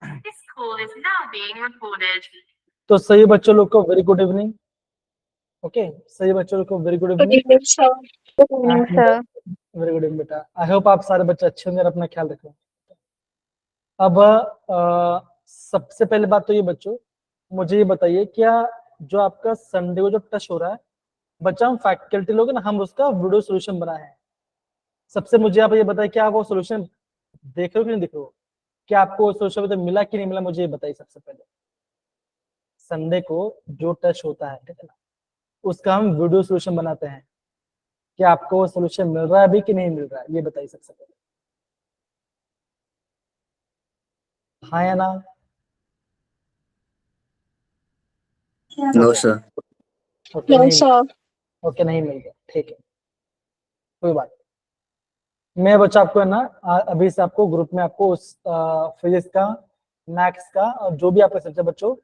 This call is now being recorded. तो सही बच्चों लोग को वेरी गुड इवनिंग। ओके, सही बच्चों लोग को very good Good evening. evening, sir. Good evening, sir. Very good evening बेटा। आई होप आप सारे बच्चे अच्छे होंगे और अपना ख्याल रखें। अब सबसे पहले बात तो ये बच्चों, मुझे ये बताइए क्या जो आपका संडे को जो टेस्ट हो रहा है बच्चा, हम फैकल्टी लोग ना, हम उसका वीडियो सोल्यूशन बनाए हैं। सबसे मुझे आप ये बताइए क्या आप वो सोल्यूशन देख रहे हो कि नहीं देख रहे हो? क्या आपको वो सोल्यूशन मिला कि नहीं मिला, मुझे ये बताइए। सबसे पहले संडे को जो टेस्ट होता है, ठीक है ना, उसका हम वीडियो सोल्यूशन बनाते हैं। क्या आपको वो सोल्यूशन मिल रहा है अभी कि नहीं मिल रहा है, ये बताइए सबसे पहले। हाँ या ना? No sir. ओके No, नहीं, sir. ओके नहीं मिल गया, ठीक है, कोई बात नहीं। मैं बच्चा आपको है ना अभी से आपको ग्रुप में आपको उस फिजिक्स का, मैथ्स का और जो भी आपका सब्जेक्ट बच्चों,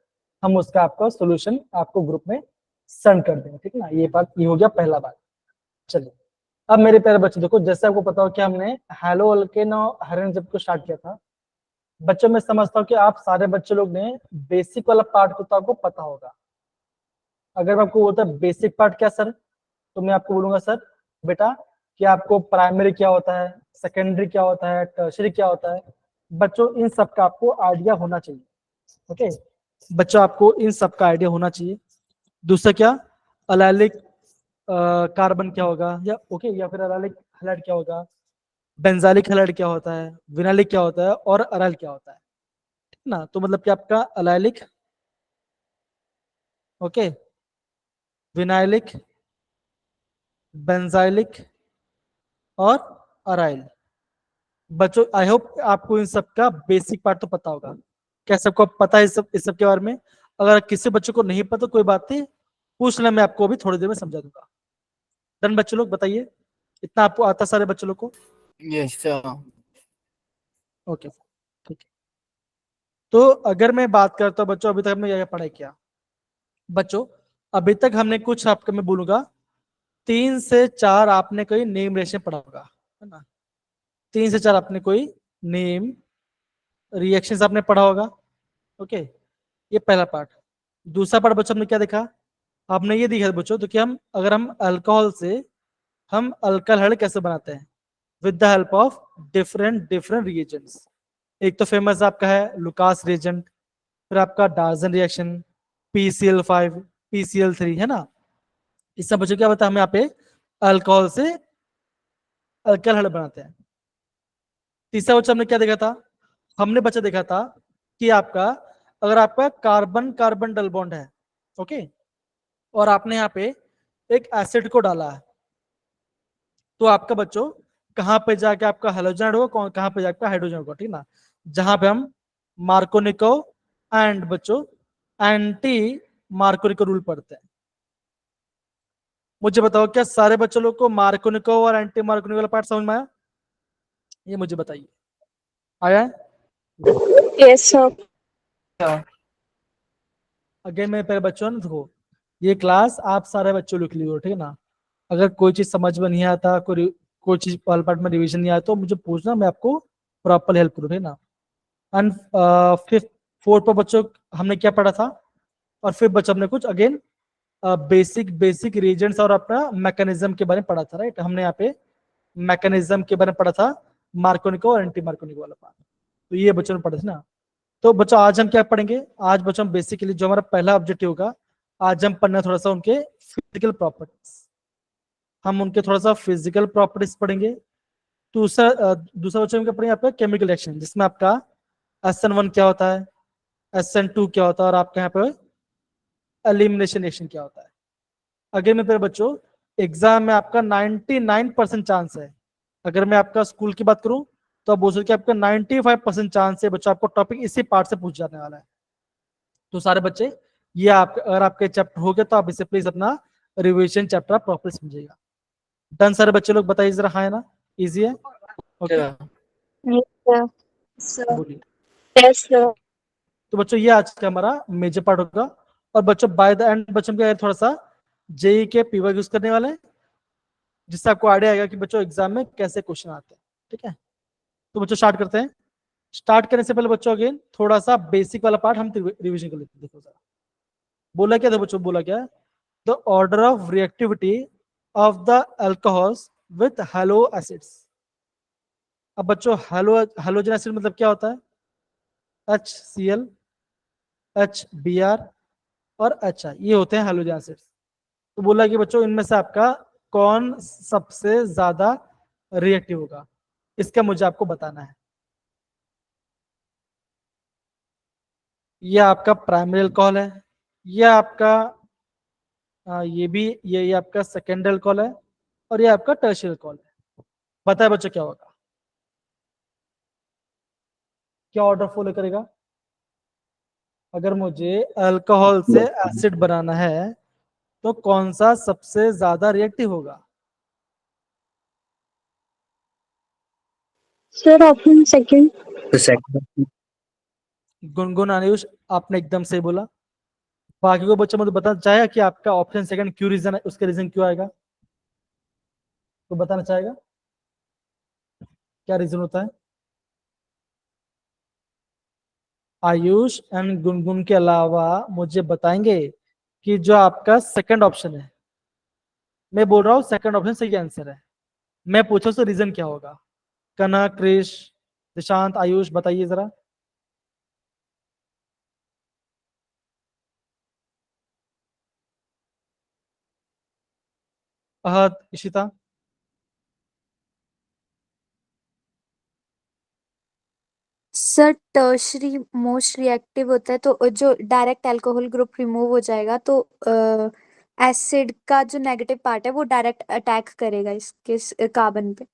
हम उसका आपका सॉल्यूशन आपको ग्रुप में सेंड कर देंगे, ठीक है ना। ये बात, ये हो गया पहला बात। चलिए अब मेरे प्यारे बच्चों देखो, जैसे आपको पता हो कि हमने हेलो अल्केन और हेरेन जब को स्टार्ट किया था बच्चों, मैं समझता हूँ कि आप सारे बच्चे लोग ने बेसिक वाला पार्ट को तो आपको पता होगा। अगर मैं आपको बोलता बेसिक पार्ट क्या सर, तो मैं आपको बोलूंगा सर बेटा कि आपको प्राइमरी क्या होता है, सेकेंडरी क्या होता है, टर्शियरी क्या होता है। बच्चों इन सब का आपको आइडिया होना चाहिए। ओके बच्चों, आपको इन सब का आइडिया होना चाहिए। दूसरा क्या, अलाइलिक कार्बन क्या होगा, या ओके, या फिर अलाइलिक हैलाइड क्या होगा, बेंजालिक हैलाइड क्या होता है, विनालिक क्या होता है और अराइल क्या होता है, ठीक ना। तो मतलब कि आपका अलाइलिक, ओके, विनाइलिक, बेंजाइलिक और अराइल। बच्चों आई होप आपको इन सब का बेसिक पार्ट तो पता होगा। क्या सबको पता है इस सब के बारे में? अगर किसी बच्चे को नहीं पता कोई बात नहीं, पूछ लें, मैं आपको अभी थोड़ी देर में समझा दूंगा। डन बच्चे लोग, बताइए इतना आपको आता सारे बच्चे लोग को? Yes sir. ओके ठीक है। तो अगर मैं बात करता हूँ बच्चों, अभी तक हमने क्या पढ़ाई किया बच्चों? अभी तक हमने कुछ, आपको मैं बोलूंगा 3 से 4 आपने कोई नेम रिएक्शन पढ़ा होगा, है ना। 3 से 4 आपने कोई नेम रिएक्शंस आपने पढ़ा होगा। ओके, ये पहला पार्ट। दूसरा पार्ट बच्चों हमने क्या देखा? आपने ये देखा बच्चों, तो कि हम अगर हम अल्कोहल से हम अल्कलहाइड कैसे बनाते हैं with the help of different different reagents. एक तो फेमस आपका है लुकास रिएजेंट, फिर आपका डार्जन रिएक्शन, PCl5, PCl3, है ना। इस सब बच्चों क्या बता, हम यहाँ पे अल्कोहल से अल्कलहाइड बनाते हैं। तीसरा बच्चा हमने क्या देखा था? हमने बच्चा देखा था कि आपका अगर आपका कार्बन कार्बन डबल बॉन्ड है, ओके, और आपने यहाँ पे एक एसिड को डाला है, तो आपका बच्चों कहाँ पे जाके आपका हेलोजन होगा, कहाँ पे जाके हाइड्रोजन होगा, ठीक ना। जहां पे हम मार्कोनिको एंड बच्चों एंटी मार्कोनिको रूल पढ़ते हैं। मुझे बताओ क्या सारे बच्चों लोग को मार्कोनिको और एंटी मार्कोनिको वाला पार्ट समझ में आया? ये मुझे बताइए, आया है? Yes, sir. अगेन मैं पहले बच्चों ने देखो, ये क्लास आप सारे बच्चों लिख लियो, ठीक है ना। अगर कोई चीज समझ में नहीं आता, कोई चीज पहले पार्ट में रिवीजन नहीं आया तो मुझे पूछना, मैं आपको प्रॉपर हेल्प करूँ, ठीक है ना। एंड फिफ्थ फोर्थ पर बच्चों हमने क्या पढ़ा था? और फिर बच्चों हमने कुछ अगेन बेसिक बेसिक रीजन्स और अपना मैकेनिज्म के बारे में पढ़ा था, राइट। हमने यहाँ पे मैकेनिज्म के बारे में पढ़ा था, मार्कोनिको और एंटी मार्कोनिको वाला पार्ट। तो ये बच्चों ने पढ़ा था ना। तो बच्चों आज हम क्या पढ़ेंगे? आज बच्चों हम बेसिकली जो हमारा पहला ऑब्जेक्टिव होगा, आज हम पढ़ना थोड़ा सा उनके फिजिकल प्रॉपर्टीज। हम उनके थोड़ा सा फिजिकल प्रॉपर्टीज पढ़ेंगे। दूसरा बच्चों में क्या पढ़ेंगे? आपका केमिकल रिएक्शन, जिसमें आपका SN1 क्या होता है, SN2 क्या होता है, और आपका यहाँ पे एलिमिनेशन रिएक्शन क्या होता है। अगर मैं फिर बच्चों एग्जाम में आपका 99% चांस है, अगर मैं आपका स्कूल की बात करूं तो आप बोल सकते आपका 95% चांस है बच्चों आपको टॉपिक इसी पार्ट से पूछ जाने वाला है। तो सारे बच्चे ये आप अगर आपके चैप्टर हो गया तो आप इसे प्लीज अपना रिविजन चैप्टर प्रॉपर समझिएगा। डन सारे बच्चे लोग बताइए जरा, हाँ है ना, इजी है? Okay Yes, sir. बोलिए। Yes, sir. तो बच्चों ये आज का हमारा मेजर पार्ट होगा। और बच्चों बाय द एंड बच्चों क्या है, थोड़ा सा जेई के पीवर यूज करने वाले हैं, जिससे आपको आइडिया आएगा कि बच्चों एग्जाम में कैसे क्वेश्चन आते हैं, ठीक है। तो बच्चों स्टार्ट करते हैं। स्टार्ट करने से पहले बच्चों अगेन थोड़ा सा बेसिक वाला पार्ट हम रिवीजन कर लेते हैं। देखो जरा, बोला क्या था बच्चों, बोला क्या, the order of reactivity of the alcohols with hello acids. अब बच्चों हैलोजन एसिड मतलब क्या होता है, HCl, HBr और HI, ये होते हैं हैलोजन एसिड्स। तो बोला कि बच्चों इनमें से आपका कौन सबसे ज्यादा रिएक्टिव होगा, इसका मुझे आपको बताना है। ये आपका प्राइमरी अल्कोहल है, ये आपका ये भी ये आपका सेकेंडरी अल्कोहल है, और ये आपका टर्शियरी अल्कोहल है। बताए बच्चों क्या होगा, क्या ऑर्डर फॉलो करेगा। अगर मुझे अल्कोहल से एसिड बनाना है तो कौन सा सबसे ज्यादा रिएक्टिव होगा। Sir option second. The second. Gungun, Ayush, आपने एकदम सही बोला। बाकी को बच्चा मुझे बताना चाहेगा कि आपका ऑप्शन सेकंड क्यों रीजन है, उसका रीजन क्यों आएगा, तो बताना चाहेगा क्या रीजन होता है। आयुष एंड गुनगुन के अलावा मुझे बताएंगे कि जो आपका सेकंड ऑप्शन है, मैं बोल रहा हूँ सेकंड ऑप्शन सही आंसर है, मैं पूछा उसका रीजन क्या होगा। कनक, क्रिश, निशांत, आयुष, बताइए जरा। Ahad, Ishita. Sir tertiary most reactive होता है, तो जो डायरेक्ट अल्कोहल ग्रुप रिमूव हो जाएगा तो एसिड का जो नेगेटिव पार्ट है वो डायरेक्ट अटैक करेगा इसके कार्बन पे।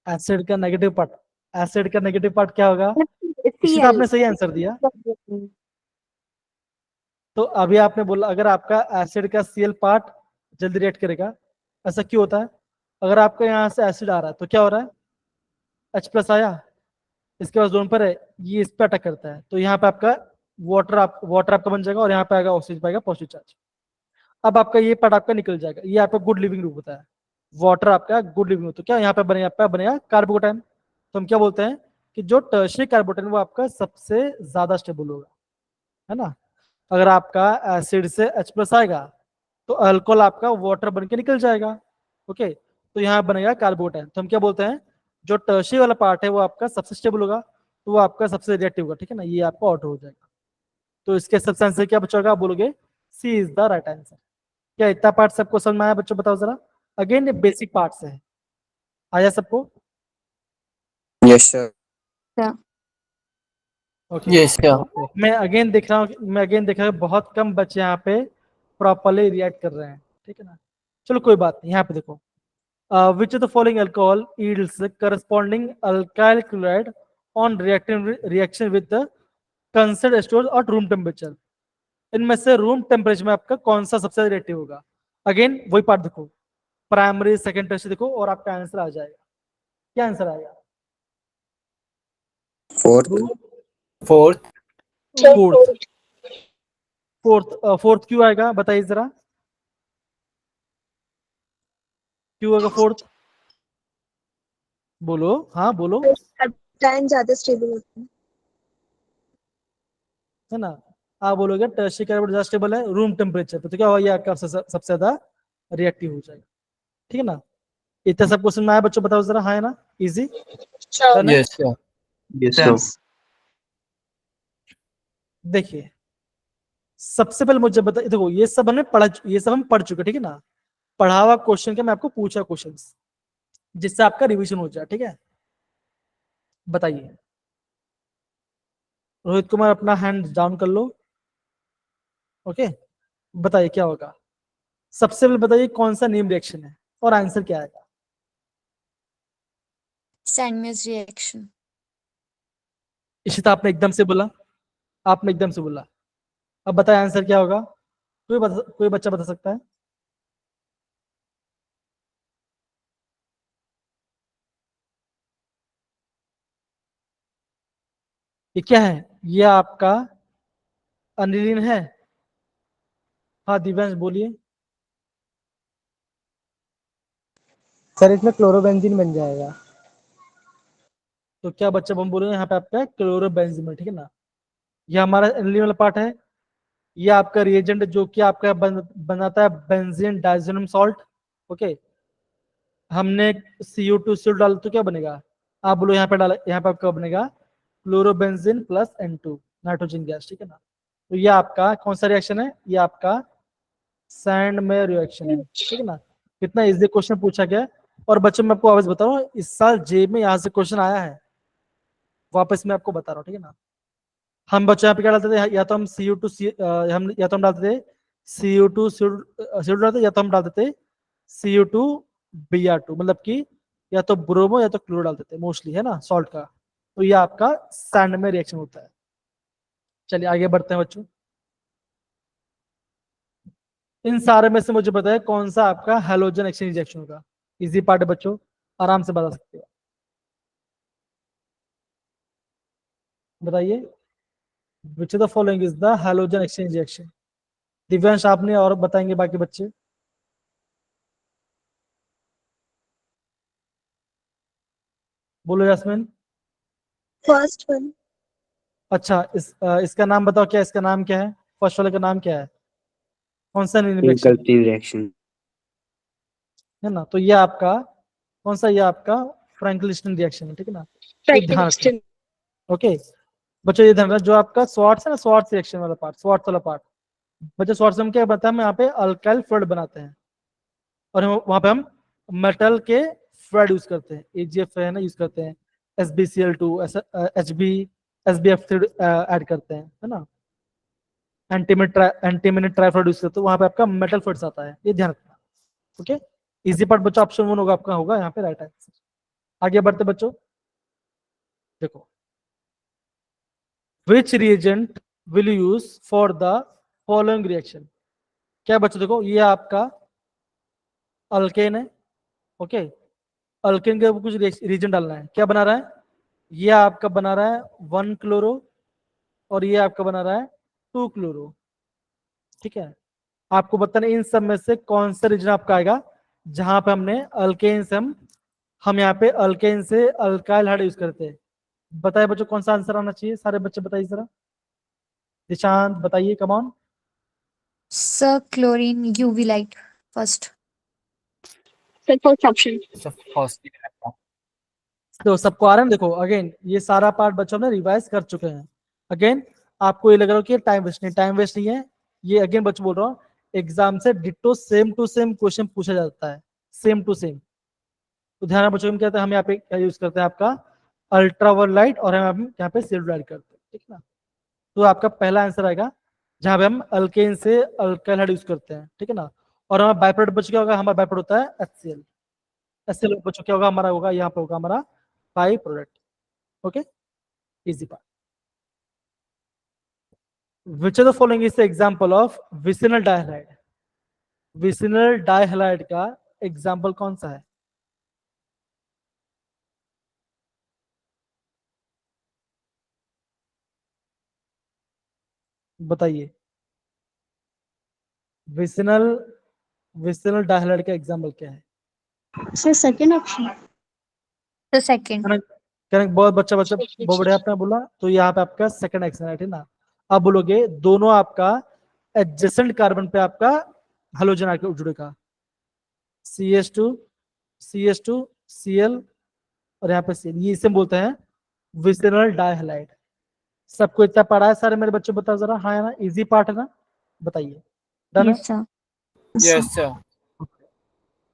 एसिड का नेगेटिव पार्ट, एसिड का नेगेटिव पार्ट क्या होगा। इशिता, Cl आपने सही आंसर दिया। तो अभी आपने बोला अगर आपका एसिड का Cl पार्ट जल्दी रिएक्ट करेगा, ऐसा क्यों होता है। अगर आपका यहाँ से एसिड आ रहा है तो क्या हो रहा है, H+ आया, इसके पास जोन पर है, ये इस पे अटैक करता है, तो यहाँ पे आपका वाटर आपका बन जाएगा, और यहाँ पे आएगा ऑक्सीजन पाएगा पॉजिटिव चार्ज। अब आपका ये पार्ट आपका निकल जाएगा, ये आपका गुड लिविंग ग्रुप होता है, वाटर आपका गुड लिविंग, तो क्या यहाँ पे बनेगा कार्बोकेटाइन। तो हम क्या बोलते हैं कि जो टर्शियरी कार्बोकेटाइन वो आपका सबसे ज्यादा स्टेबल होगा, है ना। अगर आपका एसिड से H+ आएगा तो अल्कोहल आपका वाटर बन के निकल जाएगा, ओके, तो यहाँ बनेगा कार्बोकेटाइन। तो हम क्या बोलते हैं, जो टर्शियरी वाला पार्ट है वो आपका सबसे स्टेबल होगा, तो वो आपका सबसे रिएक्टिव होगा, ठीक है ना, ये आपका ऑटो हो जाएगा। तो इसके सबसे आंसर क्या बचेगा, आप बोलोगे सी इज द राइट आंसर। क्या इतना पार्ट सबको समझ में आया बच्चों, बताओ जरा। अगेन ये बेसिक पार्ट है, आया सबको। Yes, sir. Okay, Yes, sir. मैं अगेन देख रहा हूँ बहुत कम बच्चे यहाँ पे प्रॉपरली रिएक्ट कर रहे हैं, ठीक है ना। चलो कोई बात नहीं, यहाँ पे देखो, which of the following alcohol yields corresponding alkyl chloride on reaction with the concentrated stores at room temperature। इनमें से रूम टेम्परेचर में आपका कौन सा सबसे रिएक्टिव होगा। अगेन वही पार्ट देखो, प्राइमरी सेकंड टर्शियरी देखो, और आपका आंसर आ जाएगा। क्या आंसर आएगा, Fourth. Fourth. फोर्थ। फोर्थ क्यों आएगा, बताइए जरा, क्यों आएगा फोर्थ, बोलो, हाँ बोलो, टाइम ज्यादा स्टेबल होता है। है ना। आप बोलोगे टर्शियरी कार्बोनेट ज्यादा स्टेबल है रूम टेम्परेचर पे, तो क्या होगा, ये आपका सबसे ज्यादा रिएक्टिव हो जाएगा, ठीक है ना। इतना सब क्वेश्चन में आया बच्चों, बताओ जरा, हाँ है ना, easy. Yes, sir. Yes, sir. देखिए सबसे पहले मुझे बता, देखो ये सब हम पढ़ चुके, ठीक है ना। पढ़ा हुआ क्वेश्चन का मैं आपको पूछा क्वेश्चन, जिससे आपका रिवीजन हो जाए, ठीक है। बताइए, रोहित कुमार अपना हैंड डाउन कर लो, ओके। बताइए क्या होगा, सबसे पहले बताइए कौन सा नेम रिएक्शन है, और आंसर क्या आएगा। Sandwich reaction. इशिता, आपने एकदम से बोला, आपने एकदम से बोला। अब बताए आंसर क्या होगा, कोई बच्चा बता सकता है। ये क्या है, ये आपका अनिलीन है। हाँ दिव्यांश बोलिए। सर इसमें क्लोरोबेंजीन बन जाएगा। तो क्या बच्चा हम बोलेंगे यहाँ पे आपका क्लोरोबेंजीन, ठीक है ना। ये हमारा एनिलीन वाला पार्ट है। ये आपका रिएजेंट जो कि आपका बनाता है बेंजीन डाइजेनम सॉल्ट। ओके, हमने CO2 डाल तो क्या बनेगा, आप बोलो यहाँ पे डाला, यहाँ पे आपका बनेगा chlorobenzene plus N2 nitrogen gas, ठीक है ना। तो ये आपका कौन सा रिएक्शन है, ये आपका सैंड में रिएक्शन है, ठीक है ना। कितना इजी क्वेश्चन पूछा गया है। और बच्चों मैं आपको वापस बता रहा हूँ, इस साल जेब में यहाँ से क्वेश्चन आया है, वापस मैं आपको बता रहा हूँ, ठीक है ना। हम बच्चों यहाँ पे क्या डालते थे, या तो हम CO2 हम या तो हम डालते थे CO2 CO2 डालते, या तो हम डालते थे CO2 Br2, मतलब कि या तो ब्रोमो या तो क्लोरो डालते थे मोस्टली, है ना, सॉल्ट का। तो ये आपका सैंड में रिएक्शन होता है। चलिए आगे बढ़ते हैं बच्चों। इन सारे में से मुझे बताया कौन सा आपका हैलोजन एक्सचेंज रिएक्शन होगा। इजी पार्ट है बच्चों, आराम से बता सकते हो, बताइए। विच of the following is the halogen exchange reaction. Divyansh आपने और बताएंगे बाकी बच्चे। बोलो यास्मीन। First one. अच्छा, इसका नाम बताओ, क्या इसका नाम क्या है, फर्स्ट वाले का नाम क्या है, कौन सा रिएक्शन विकल्पी रिएक्शन। है ना। तो ये आपका कौन सा, ये आपका फ्रैंकलिस्टन रिएक्शन है, ठीक है ना। ये ध्यान रखना, ओके बच्चों, ये ध्यान रखना। जो आपका स्वार्ट्स है ना, स्वार्ट्स रिएक्शन वाला पार्ट, स्वार्ट्स वाला पार्ट, बच्चों स्वार्ट्स हम क्या बताया, हम यहाँ पे अल्काइल फ्लूइड बनाते हैं, और वहां पे हम मेटल के फ्लूइड यूज करते हैं, AgF है ना, यूज करते हैं, SbCl2 HB SbF3 ऐड करते हैं, है ना। एंटीमिनी ट्राइफ्लूइड यूज करते हैं, वहां पे आपका मेटल फ्लूइड्स आता है, ये ध्यान रखना, ओके। इजी पार्ट बच्चों ऑप्शन 1 होगा आपका, होगा यहाँ पे राइट आंसर। आगे बढ़ते बच्चों, देखो, which reagent will you use for the following reaction। क्या बच्चों देखो, ये आपका अल्केन है, ओके। अल्केन के ऊपर कुछ रिएजेंट डालना है, क्या बना रहा है, ये आपका बना रहा है 1 क्लोरो, और ये आपका बना रहा है 2 क्लोरो, ठीक है। आपको बताना इन सब में से कौन सा रीजन आपका आएगा जहां पे हमने अल्केन से हम यहाँ पे अल्केन से अल्काइल हाइड यूज करते हैं। बताइए बच्चों कौन सा आंसर आना चाहिए, सारे बच्चे बताइए जरा। निशांत बताइए, come on. Sir chlorine UV light first. First option. तो सबको आ रहा है, देखो अगेन ये सारा पार्ट बच्चों ने रिवाइज कर चुके हैं। अगेन आपको ये लग रहा हो कि टाइम वेस्ट नहीं, टाइम वेस्ट नहीं है। ये अगेन बच्चों बोल रहा हूँ, एग्जाम से ditto same to same question पूछा जाता है, सेम टू सेम। तो ध्यान रखना बच्चों, हम कहते हैं, हम यहाँ पे क्या यूज करते हैं, आपका अल्ट्रावायलेट, और हम यहाँ पे सिल्वर ऐड करते हैं, ठीक है ना। तो आपका पहला आंसर आएगा जहां पे हम अल्केन से अल्काइल हाइड यूज करते हैं, ठीक है ना। और हमारा बाय प्रोडक्ट बच्चों क्या होगा, हमारा बाय प्रोडक्ट होता है HCl। HCl बच्चों क्या होगा हमारा, होगा यहाँ पे होगा हमारा by product, okay. Easy part. Which of the following is the example of vicinal dihalide. Vicinal dihalide का एग्जांपल कौन सा है, बताइए। विसिनल विसिनल डाइहलाइड का एग्जांपल क्या है। Sir second option. तो सेकंड। करेक्ट, बहुत बच्चा बच्चा बहुत बढ़िया आपने बोला। तो यहाँ पे आपका सेकंड एक्शन है ना। अब बोलोगे दोनों आपका एडजेसेंट कार्बन पे आपका हेलोजन आके जुड़ेगा, CH2 CH2 Cl, और यहाँ पे Cl, ये इसे बोलते हैं विसिनल डाइहलाइड। सबको इतना पढ़ा है सारे मेरे बच्चों, बताओ जरा, हाँ है ना, इजी पार्ट है ना, बताइए। डन है। Yes sir. Yes sir.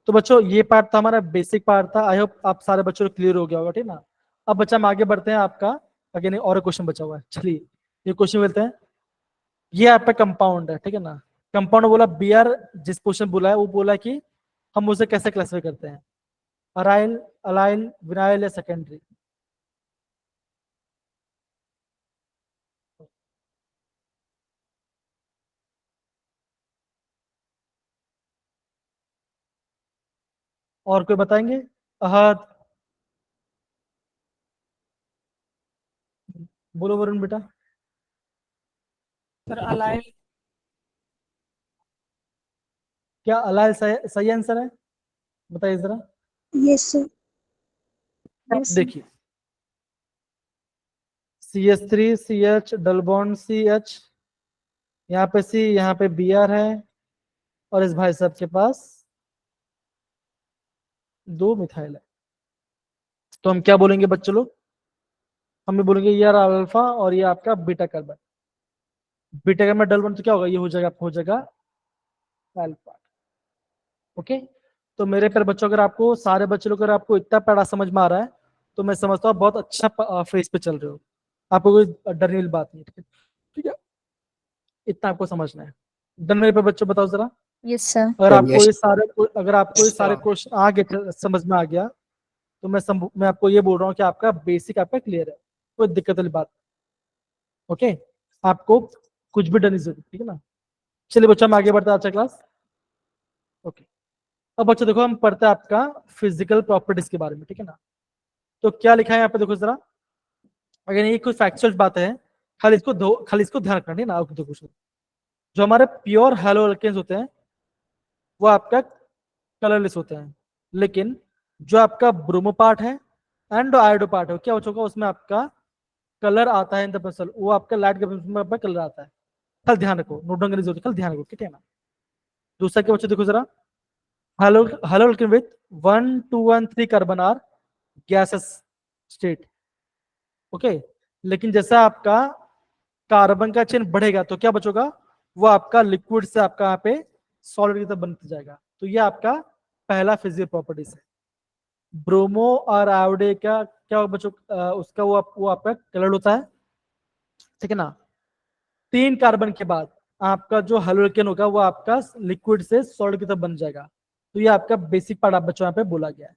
तो बच्चों ये पार्ट था हमारा, बेसिक पार्ट था। आई होप आप सारे बच्चों को क्लियर हो गया होगा, ठीक ना। अब बच्चा हम आगे बढ़ते हैं, आपका अगेन और क्वेश्चन बचा हुआ है, चलिए ये क्वेश्चन मिलते हैं। ये आपका कंपाउंड है, ठीक है ना। कंपाउंड बोला Br, जिस क्वेश्चन बोला है वो बोला कि हम उसे कैसे क्लासिफाई करते हैं, अराइल, अलाइल, विनाइल या सेकेंडरी। और कोई बताएंगे, अहद, बोलो वरुण बेटा। Sir allyl. क्या अलाइल सही आंसर है, बताइए जरा। Yes sir. देखिए CH3 CH double bond CH, यहाँ पे C, यहाँ पे Br है, और इस भाई साहब के पास 2 मिथाइल है। तो हम क्या बोलेंगे बच्चों लोग, हम बोलेंगे ये अल्फा और ये आपका beta carbon. Beta carbon double bond तो क्या होगा, ये हो जाएगा, आपको हो जाएगा अल्फा। ओके, तो मेरे प्यारे बच्चों, अगर आपको सारे बच्चों लोग, अगर आपको इतना पढ़ा समझ में आ रहा है तो मैं समझता हूँ बहुत अच्छा फेज पे चल रहे हो, आपको कोई डरने वाली बात नहीं है। ठीक है, इतना आपको समझना है। डरने पे बच्चों बताओ जरा, यस सर। अगर आपको Yes. ये सारे अगर आपको ये सारे Sure. क्वेश्चन आ गए, समझ में आ गया, तो मैं आपको ये बोल रहा हूँ कि आपका बेसिक आपका क्लियर है, कोई दिक्कत वाली बात। ओके, आपको कुछ भी डरने की जरूरत, ठीक है ना। चलिए बच्चों, हम आगे बढ़ते हैं, अच्छा क्लास। ओके, अब बच्चों देखो, हम पढ़ते हैं आपका फिजिकल प्रॉपर्टीज के बारे में, ठीक है ना। तो क्या लिखा है यहाँ पे, देखो जरा, अगर ये कुछ फैक्चुअल बात है, खाली इसको ध्यान रखना, ठीक है ना। देखो, जो हमारे प्योर हैलो अल्केन्स होते हैं वो आपका कलरलेस होते हैं, लेकिन जो आपका ब्रोमो पार्ट है एंड आयोडो पार्ट है, क्या हो चुका, उसमें आपका कलर आता है इन द पेंसिल, वो आपका लाइट के में आपका कलर आता है। कल ध्यान रखो, नोट डाउन करने की जरूरत है, कल ध्यान रखो, ठीक है ना। दूसरा क्या बच्चों, देखो जरा, halo haloalkane with 1 2 1 3 carbon are gases state. Okay, लेकिन जैसा आपका कार्बन का चेन बढ़ेगा तो क्या बचोगा, वो आपका लिक्विड से आपका यहाँ पे सॉलिड की तरफ बनता जाएगा। तो ये आपका पहला फिजिकल प्रॉपर्टीज है। ब्रोमो और आयोडे का क्या होगा बच्चों, उसका वो आपका कलर होता है, ठीक है ना। 3 कार्बन के बाद आपका जो हैलोजन होगा वो आपका लिक्विड से सॉलिड की तरफ बन जाएगा। तो ये आपका बेसिक पार्ट आप बच्चों यहाँ पे बोला गया है।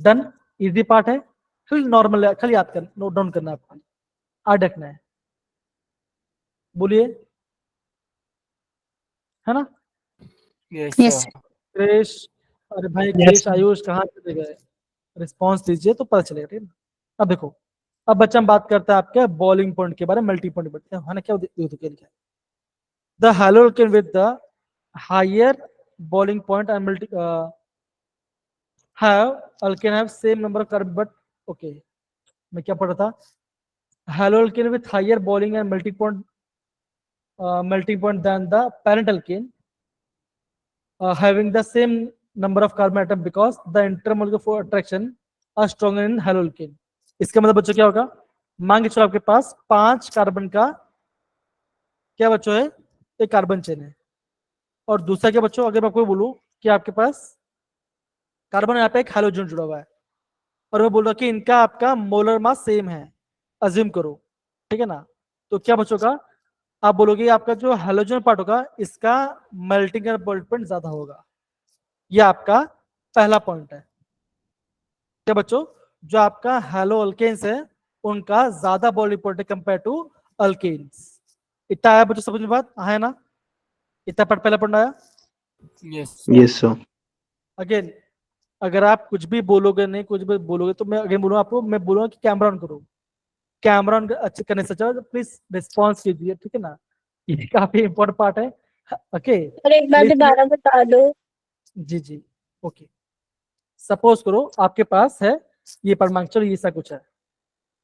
डन, इजी पार्ट है, खाली नॉर्मल है, खाली याद कर, नोट डाउन करना है आपको, याद रखना है। बोलिए, है ना। Yes, Yes, sir. क्रिश, अरे भाई Yes, क्रिश sir. आयुष कहाँ चले गए, रिस्पॉन्स दीजिए तो पता चलेगा, ठीक है ना। अब देखो, अब बच्चा हम बात करते हैं आपके बॉइलिंग पॉइंट के बारे में, मेल्टिंग पॉइंट बढ़ते हैं, है ना। क्या लिखा है, the halogen with the higher boiling point and have alkane have same number of carbon, but okay, मैं क्या पढ़ रहा था, halo alkane with higher boiling and melting point than the parent alkane having the same number of carbon atom because the intermolecular attraction are stronger in halo alkane। इसका मतलब बच्चों क्या होगा, मान के चलो आपके पास 5 कार्बन का क्या बच्चों है, एक कार्बन चेन है, और दूसरा क्या बच्चों, अगर मैं आपको बोलूं कि आपके पास कार्बन यहाँ पे एक हैलोजन जुड़ा हुआ है, और मैं बोल रहा कि इनका आपका मोलर मास सेम है, अज्यूम करो, ठीक है ना। तो क्या बचोगा, आप बोलोगे आपका जो हैलोजन पार्ट होगा इसका मेल्टिंग पॉइंट ज्यादा होगा। ये आपका पहला पॉइंट है। क्या बच्चों, जो आपका हैलो अल्केन्स है उनका ज्यादा बॉइलिंग पॉइंट है कंपेयर टू अल्केन्स। इतना आया बच्चों, समझ में बात है ना, इतना पहला पॉइंट आया। Yes, sir. Yes, sir. Again, अगर आप कुछ भी बोलोगे नहीं, कुछ भी बोलोगे तो मैं अगेन बोलूंगा आपको, मैं बोलूंगा कि कैमरा ऑन करो, कैमरा ऑन अच्छे करने से अच्छा प्लीज रिस्पॉन्स कीजिए, ठीक है ना। ये काफी इंपॉर्टेंट पार्ट है। ओके, और एक बार दोबारा बता दो। जी जी, ओके। सपोज करो आपके पास है ये परमाणु, चलो ये सा कुछ है,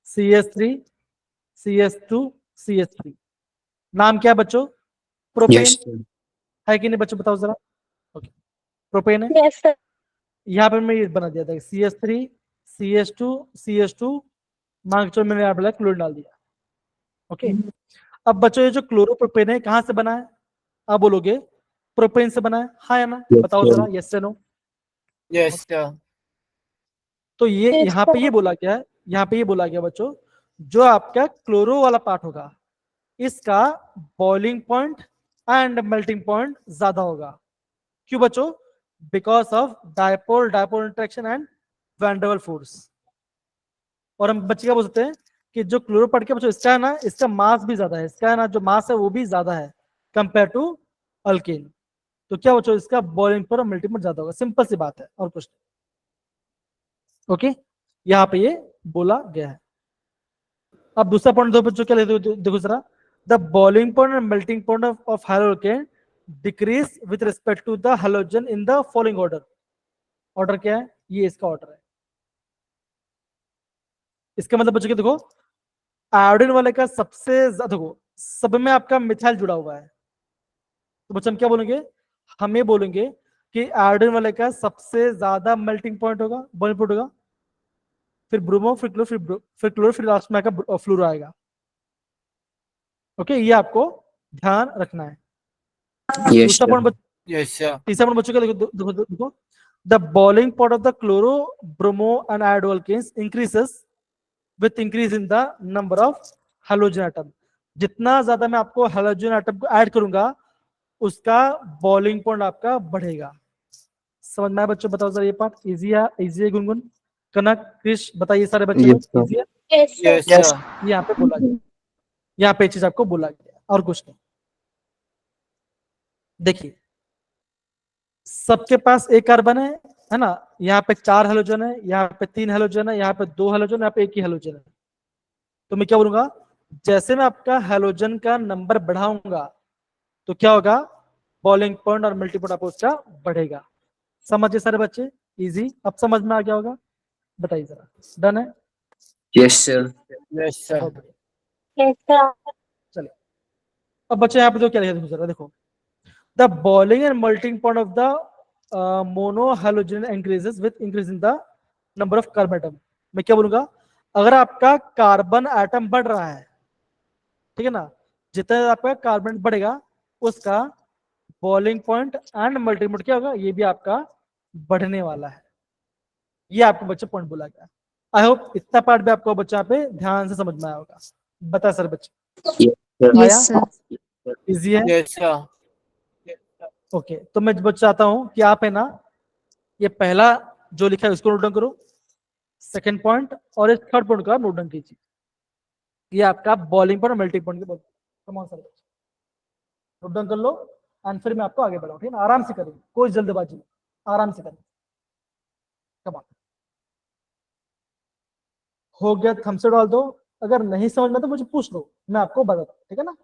CH3 CH2 CH3, नाम क्या है बच्चों, प्रोपेन Yes, sir. है कि नहीं बच्चों, बताओ जरा। ओके, प्रोपेन है। Yes sir. यहाँ पर मैं ये बना दिया था CH3 CH2 मान के चलो मैंने यहाँ पर क्लोरीन डाल दिया। ओके, अब बच्चों ये जो क्लोरोप्रोपेन है कहाँ से बना है, आप बोलोगे प्रोपेन से बना है, हाँ या ना, Yes, बताओ sir. जरा, यस से नो। Yes, sir. तो ये Yes, यहाँ पे sir. ये बोला गया है, यहाँ पे ये बोला गया बच्चों, जो आपका क्लोरो वाला पार्ट होगा इसका boiling point and melting point ज्यादा होगा। क्यों बच्चों, because of dipole dipole interaction and van der Waals force. और हम बच्चे क्या बोल सकते हैं कि जो क्लोरो पार्ट के बच्चों इसका है ना, इसका मास भी ज्यादा है, इसका है ना जो मास है वो भी ज्यादा है कंपेयर टू अल्केन। तो क्या बच्चों, इसका बॉइलिंग पर मेल्टिंग पॉइंट ज्यादा होगा, सिंपल सी बात है, और कुछ नहीं। ओके, यहाँ पे ये बोला गया है। अब दूसरा पॉइंट दो बच्चों, क्या लेते हो देखो जरा, the boiling point and melting point of halogen decrease with respect to the halogen in the following order. Order क्या है, ये इसका ऑर्डर है। इसका मतलब बच्चों देखो, आयोडीन वाले का सबसे देखो सब में आपका मिथाइल जुड़ा हुआ है, तो बच्चे हम क्या बोलेंगे, हम ये बोलेंगे कि आयोडीन वाले का सबसे ज्यादा मेल्टिंग पॉइंट होगा, बॉइलिंग पॉइंट होगा, फिर ब्रोमो, फिर क्लोरो, फिर क्लोरो, फिर लास्ट में आएगा फ्लोरो आएगा। ओके, ये आपको ध्यान रखना है। Yes, दूसरा sir. Point, Yes, sir. तीसरा पॉइंट बच्चों का देखो देखो देखो, the boiling point of the chloro, bromo and iodo alkanes increases with increase in the number of halogen atom. जितना ज्यादा मैं आपको हैलोजन एटम को ऐड करूंगा उसका बॉइलिंग पॉइंट आपका बढ़ेगा। समझ में आया बच्चों? बताओ जरा ये पार्ट इजी है, इजी है गुनगुन, कनक, क्रिश, बताइए सारे बच्चे Yes, लोग, sir. इजी है? Yes, sir. Yes, sir. ये यहाँ पे बोला गया, यहाँ पे चीज आपको बोला गया और कुछ नहीं। देखिए सबके पास एक कार्बन है ना, यहाँ पे 4 हेलोजन है, यहाँ पे 3 हेलोजन है, यहाँ पे 2 हेलोजन, यहाँ पे 1 ही हेलोजन है। तो मैं क्या बोलूंगा, जैसे मैं आपका हेलोजन का नंबर बढ़ाऊंगा तो क्या होगा, बॉइलिंग पॉइंट और मल्टी पॉइंट आपको उसका बढ़ेगा। समझिए सारे बच्चे, इजी, अब समझ में आ गया होगा? बताइए जरा, डन है? Yes, sir. Yes, sir. बहुत बढ़िया। Yes, sir. चलिए अब बच्चे यहाँ पे जो क्या लिखा है जरा देखो, the boiling and melting point of the mono halogen increases with increase in the number of carbon atom. मैं क्या बोलूंगा, अगर आपका कार्बन एटम बढ़ रहा है, ठीक है ना, जितना आपका कार्बन बढ़ेगा उसका boiling point and melting point क्या होगा, ये भी आपका बढ़ने वाला है। ये आपको बच्चे पॉइंट बोला गया। आई होप इतना पार्ट भी आपको बच्चा पे ध्यान से समझ में आया होगा। बता सर बच्चे, Yes, sir. आया? Yes, sir. इजी है? Yes, sir. ओके, तो मैं बच्चा चाहता हूं कि आप है ना ये पहला जो लिखा है उसको नोट डाउन करो, सेकंड पॉइंट और इस थर्ड पॉइंट का नोट डाउन कीजिए। ये आपका बॉइलिंग पॉइंट और मेल्टिंग पॉइंट के बोल, कम सर नोट डाउन कर लो एंड फिर मैं आपको आगे बढ़ाऊं, ठीक है ना? आराम से करेंगे, कोई जल्दबाजी नहीं, आराम से करेंगे। कम ऑन, हो गया थंब से डाल दो, अगर नहीं समझ में तो मुझे पूछ लो, मैं आपको बता दूं, ठीक है ना?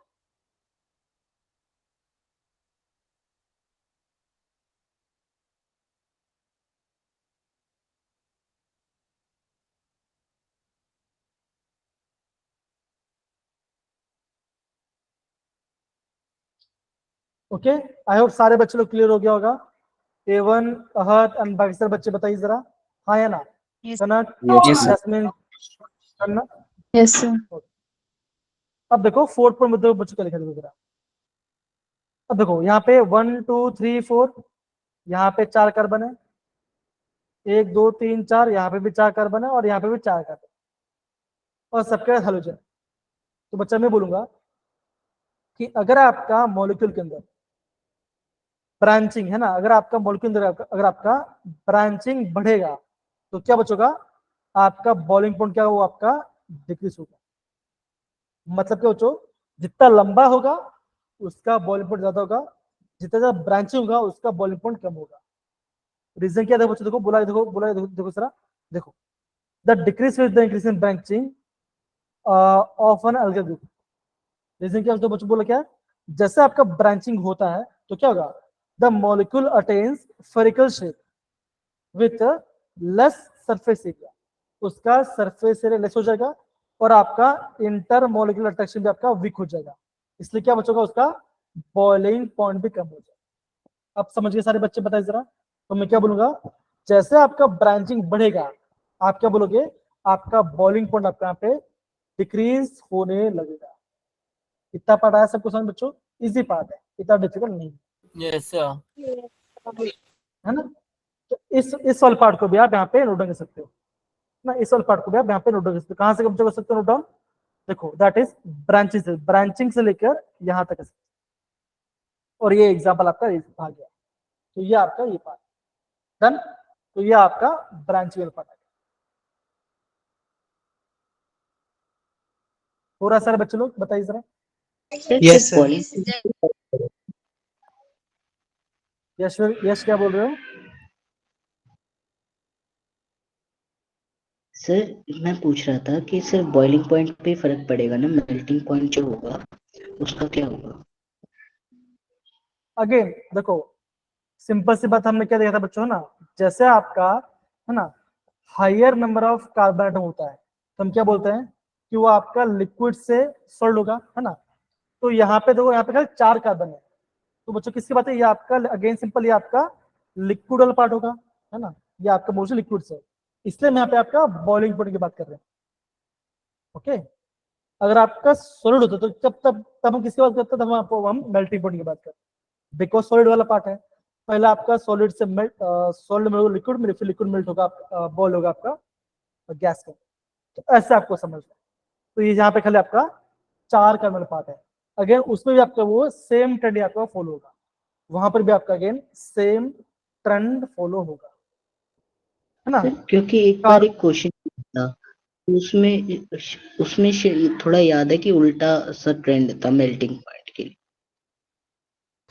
ओके, आई होप सारे बच्चे लोग क्लियर हो गया होगा। एवन, अहद एंड बाकी सारे बच्चे बताइए जरा, हाँ या ना? Yes. कनक, Yes, sir. जैस्मिन, कन्ना। Yes, sir. अब देखो फोर्थ पॉइंट में बच्चों क्या लिखा है जरा। अब देखो यहाँ पे 1 2 3 4, यहाँ पे 4 कार्बन है, 1 2 3 4, यहाँ पे भी 4 कार्बन है और यहाँ पे भी 4 कार्बन और सबके हेलोजन। तो बच्चा मैं बोलूंगा कि अगर आपका मॉलिक्यूल के अंदर ब्रांचिंग है ना, अगर आपका मॉलिक्यूल के अंदर अगर आपका ब्रांचिंग बढ़ेगा तो क्या बचेगा, आपका बॉइलिंग पॉइंट क्या होगा, आपका डिक्रीज होगा। मतलब क्या बच्चों, जितना लंबा होगा उसका बॉइलिंग पॉइंट ज्यादा होगा, जितना ज्यादा ब्रांचिंग होगा उसका बॉइलिंग पॉइंट कम होगा। रीजन क्या है बच्चों, देखो बोला देखो सर, देखो the decrease with the increase in branching of an alkyl group. Reason क्या है बच्चों, बोला क्या, जैसे आपका ब्रांचिंग होता है तो क्या होगा, the molecule attains spherical shape with less surface area, उसका सरफेस एरिया लेस हो जाएगा और आपका इंटर मॉलिक्यूलर अट्रैक्शन भी आपका वीक हो जाएगा, इसलिए क्या बचेगा, उसका बॉइलिंग पॉइंट भी कम हो जाएगा। अब समझिए सारे बच्चे, बताइए जरा, तो मैं क्या बोलूंगा, जैसे आपका ब्रांचिंग बढ़ेगा आप क्या बोलोगे, आपका बॉइलिंग पॉइंट आपका यहाँ पे डिक्रीज होने लगेगा। इतना पार्ट आया सबको समझ बच्चों? इजी पार्ट है, इतना डिफिकल्ट नहीं है, Yes, sir. है ना? तो इस वाले पार्ट को भी आप यहाँ पे नोट डाउन कर सकते हो ना, इस वाले पार्ट को भी आप यहाँ पे नोट डाउन कर सकते हो। कहाँ से कर सकते हो नोट डाउन, देखो दैट इज ब्रांचिंग से लेकर यहाँ तक, और ये एग्जाम्पल आपका आ गया। तो ये आपका ये पार्ट डन, तो ये आपका ब्रांचिंग वाला पार्ट आ गया। हो रहा है सारे बच्चे लोग, बताइए जरा। Yes, sir. यश क्या बोल रहे हो? सर मैं पूछ रहा था कि सर बॉइलिंग पॉइंट पे फर्क पड़ेगा ना, मेल्टिंग पॉइंट जो होगा उसका क्या होगा? अगेन देखो, सिंपल सी बात हमने क्या देखा था बच्चों, है ना, जैसे आपका है ना higher number of carbon atom होता है तो हम क्या बोलते हैं, कि वो आपका लिक्विड से सॉलिड होगा, है ना। तो यहाँ पे देखो, यहाँ पे खाली 4 कार्बन है, तो बच्चों किसकी बात है, ये आपका अगेन सिंपल, ये आपका लिक्विड वाला पार्ट होगा, है ना। ये आपका मोस्टली लिक्विड से, इसलिए मैं यहाँ पे आपका बॉइलिंग पॉइंट की बात कर रहे हैं। ओके, अगर आपका सॉलिड होता तो तब हम किसकी बात करते, तब हम मेल्टिंग पॉइंट की बात करते, बिकॉज सॉलिड वाला पार्ट है। पहले आपका सॉलिड से मेल्ट, सॉलिड में लिक्विड में, फिर लिक्विड मेल्ट होगा, बॉयल होगा आपका गैस का। तो ऐसे आपको समझना। तो ये यहाँ पे खाली आपका 4 कार्बन पार्ट है, अगेन उसमें भी आपका वो सेम ट्रेंड आपका फॉलो होगा, वहां पर भी आपका अगेन सेम ट्रेंड फॉलो होगा, है ना। क्योंकि एक बार एक क्वेश्चन था, उसमें उसमें थोड़ा याद है कि उल्टा सा ट्रेंड था मेल्टिंग पॉइंट के लिए।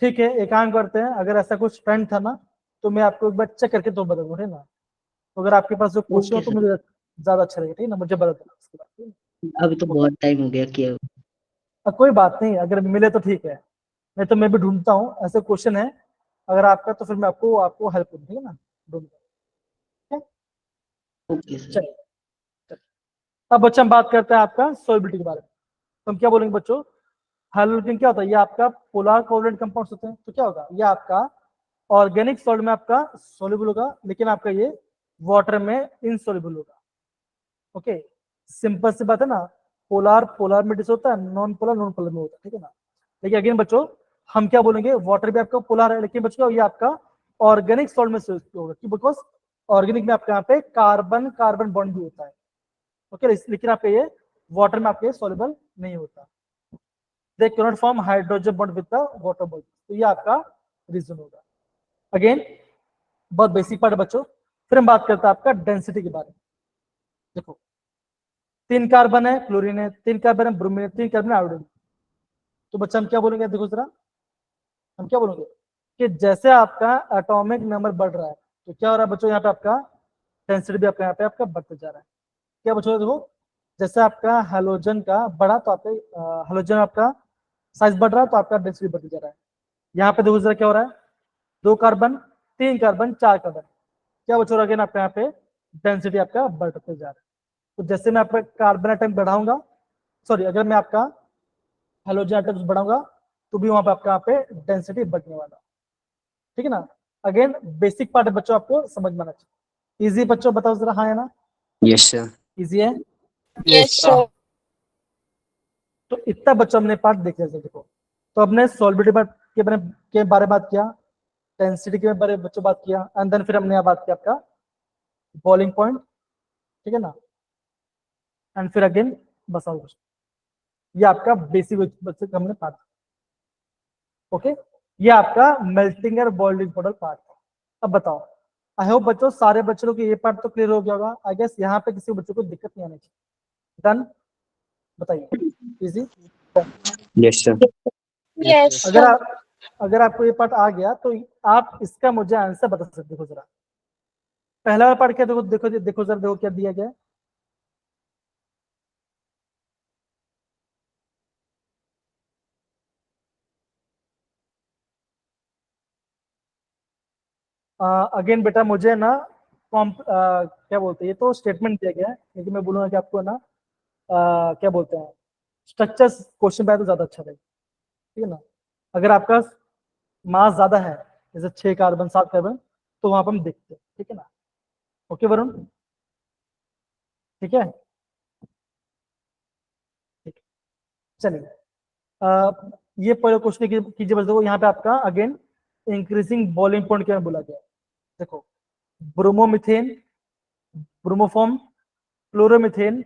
ठीक है, एक काम करते हैं, अगर ऐसा कुछ ट्रेंड था ना तो मैं आपको एक बार चेक करके तो बता दूं, है ना। तो अगर आपके पास जो क्वेश्चन हो ओके तो सर, मुझे ज्यादा अच्छा लगेगा, ठीक है ना, मुझे बता देना उसके बाद, ठीक है? अभी तो बहुत टाइम हो गया किया। कोई बात नहीं, अगर मिले तो ठीक है, नहीं तो मैं भी ढूंढता हूँ ऐसे क्वेश्चन है अगर आपका, तो फिर मैं आपको आपको हेल्प करूँ, ठीक है ना, ढूंढता हूँ। Okay sir. चलिए, अब बच्चा हम बात करते हैं आपका सोलिबिलिटी के बारे में। तो हम क्या बोलेंगे बच्चों, हाइड्रोजन क्या होता है, ये आपका पोलर कोवलेंट कंपाउंड्स होते हैं, तो क्या होगा, ये आपका ऑर्गेनिक सॉल्ट में आपका सोल्यूबल होगा, लेकिन आपका ये वाटर में इनसोल्यूबल होगा। ओके, सिंपल सी बात है ना, पोलर पोलर में डिस होता है, नॉन पोलर में होता है, ठीक है ना। लेकिन अगेन बच्चों हम क्या बोलेंगे, वाटर भी आपका पोलर है, लेकिन बच्चों ये आपका ऑर्गेनिक सॉल्ट में होगा, बिकॉज ऑर्गेनिक में आपके यहाँ पे कार्बन कार्बन बॉन्ड भी होता है। ओके, लेकिन आपके ये वाटर में आपके सॉल्युबल नहीं होता, they can not form hydrogen bond with the water bond, तो ये आपका रीजन होगा। अगेन बहुत बेसिक पार्ट है बच्चों। फिर हम बात करते हैं आपका डेंसिटी के बारे में। देखो 3 कार्बन है, क्लोरीन है, 3 कार्बन है, ब्रोमीन है, 3 कार्बन है, आयोडीन। तो बच्चा हम क्या बोलेंगे, देखो जरा, हम क्या बोलेंगे कि जैसे आपका एटॉमिक नंबर बढ़ रहा है तो क्या हो रहा है बच्चों, यहाँ पे आपका डेंसिटी भी आपका यहाँ पे आपका बढ़ते जा रहा है। क्या बच्चों देखो, जैसे आपका हेलोजन का बढ़ा तो आपका हेलोजन आपका साइज बढ़ रहा है तो आपका डेंसिटी बढ़ते जा रहा है। यहाँ पे देखो जरा क्या हो रहा है, 2 कार्बन, 3 कार्बन, 4 कार्बन, क्या बच्चों अगेन आपका यहाँ पे डेंसिटी आपका बढ़ते जा रहा है। तो जैसे मैं आपका कार्बन एटम बढ़ाऊंगा, सॉरी अगर मैं आपका हेलोजन एटम्स बढ़ाऊंगा तो भी वहां पे आपका यहाँ पे डेंसिटी बढ़ने वाला, ठीक है ना। अगेन बेसिक पार्ट है बच्चों, आपको समझ में आना चाहिए। इजी बच्चों बताओ जरा, हाँ है ना, Yes, sir. इजी है। Yes sir. तो इतना बच्चों हमने पार्ट देख लिया। देखो तो हमने सॉल्बिलिटी के बारे में बात किया, डेंसिटी के बारे में बच्चों बात किया, एंड देन फिर हमने यहाँ बात किया आपका बॉइलिंग पॉइंट, ठीक है ना, एंड फिर अगेन बस और कुछ, ये आपका बेसिक बच्चे हमने पार्ट। ओके, ये आपका मेल्टिंग और बॉइलिंग पॉइंट पार्ट है। अब बताओ, आई होप बच्चों सारे बच्चों को ये पार्ट तो क्लियर हो गया होगा। आई गेस यहाँ पे किसी बच्चों को दिक्कत नहीं आनी चाहिए। डन, बताइए, इजी। Yes, sir. यस अगर आपको ये पार्ट आ गया तो आप इसका मुझे आंसर बता सकते हो। देखो जरा पहला वाला पार्ट क्या, देखो देखो देखो जरा, देखो क्या दिया गया है। अगेन बेटा मुझे ना क्या बोलते हैं, ये तो स्टेटमेंट दिया गया है, लेकिन मैं बोलूंगा कि आपको ना क्या बोलते हैं, स्ट्रक्चर क्वेश्चन पे तो ज्यादा अच्छा रहेगा, ठीक है ना। अगर आपका मास ज्यादा है, जैसे 6 कार्बन 7 कार्बन, तो वहां पर हम देखते हैं, ठीक है ना। ओके वरुण, ठीक है, ठीक है। चलिए ये पहले क्वेश्चन कीजिए बस। देखो यहाँ पे आपका अगेन इंक्रीजिंग बॉइलिंग पॉइंट क्या बोला गया है। देखो ब्रोमोमिथेन, ब्रोमोफॉर्म, क्लोरोमिथेन,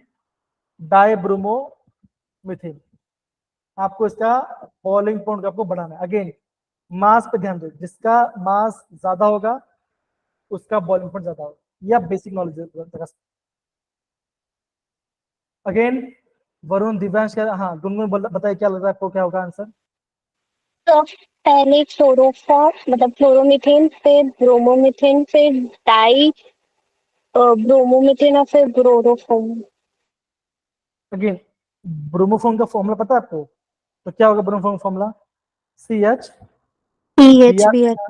डाइब्रोमोमिथेन, आपको इसका बॉइलिंग पॉइंट आपको बढ़ाना है। अगेन मास पे ध्यान दो, जिसका मास ज्यादा होगा उसका बॉइलिंग पॉइंट ज्यादा होगा, यह basic knowledge. Again Varun, Divyansh, हाँ गुनगुन बताइए क्या लग रहा है आपको, क्या होगा आंसर। तो पहले क्लोरोफॉर्म मतलब क्लोरोमीथेन, फिर ब्रोमोमीथेन, फिर डाई ब्रोमोमीथेन और फिर ब्रोरोफॉर्म। अगेन ब्रोमोफॉर्म का फॉर्मूला पता है आपको, तो क्या होगा bromoform formula, CH CHBH।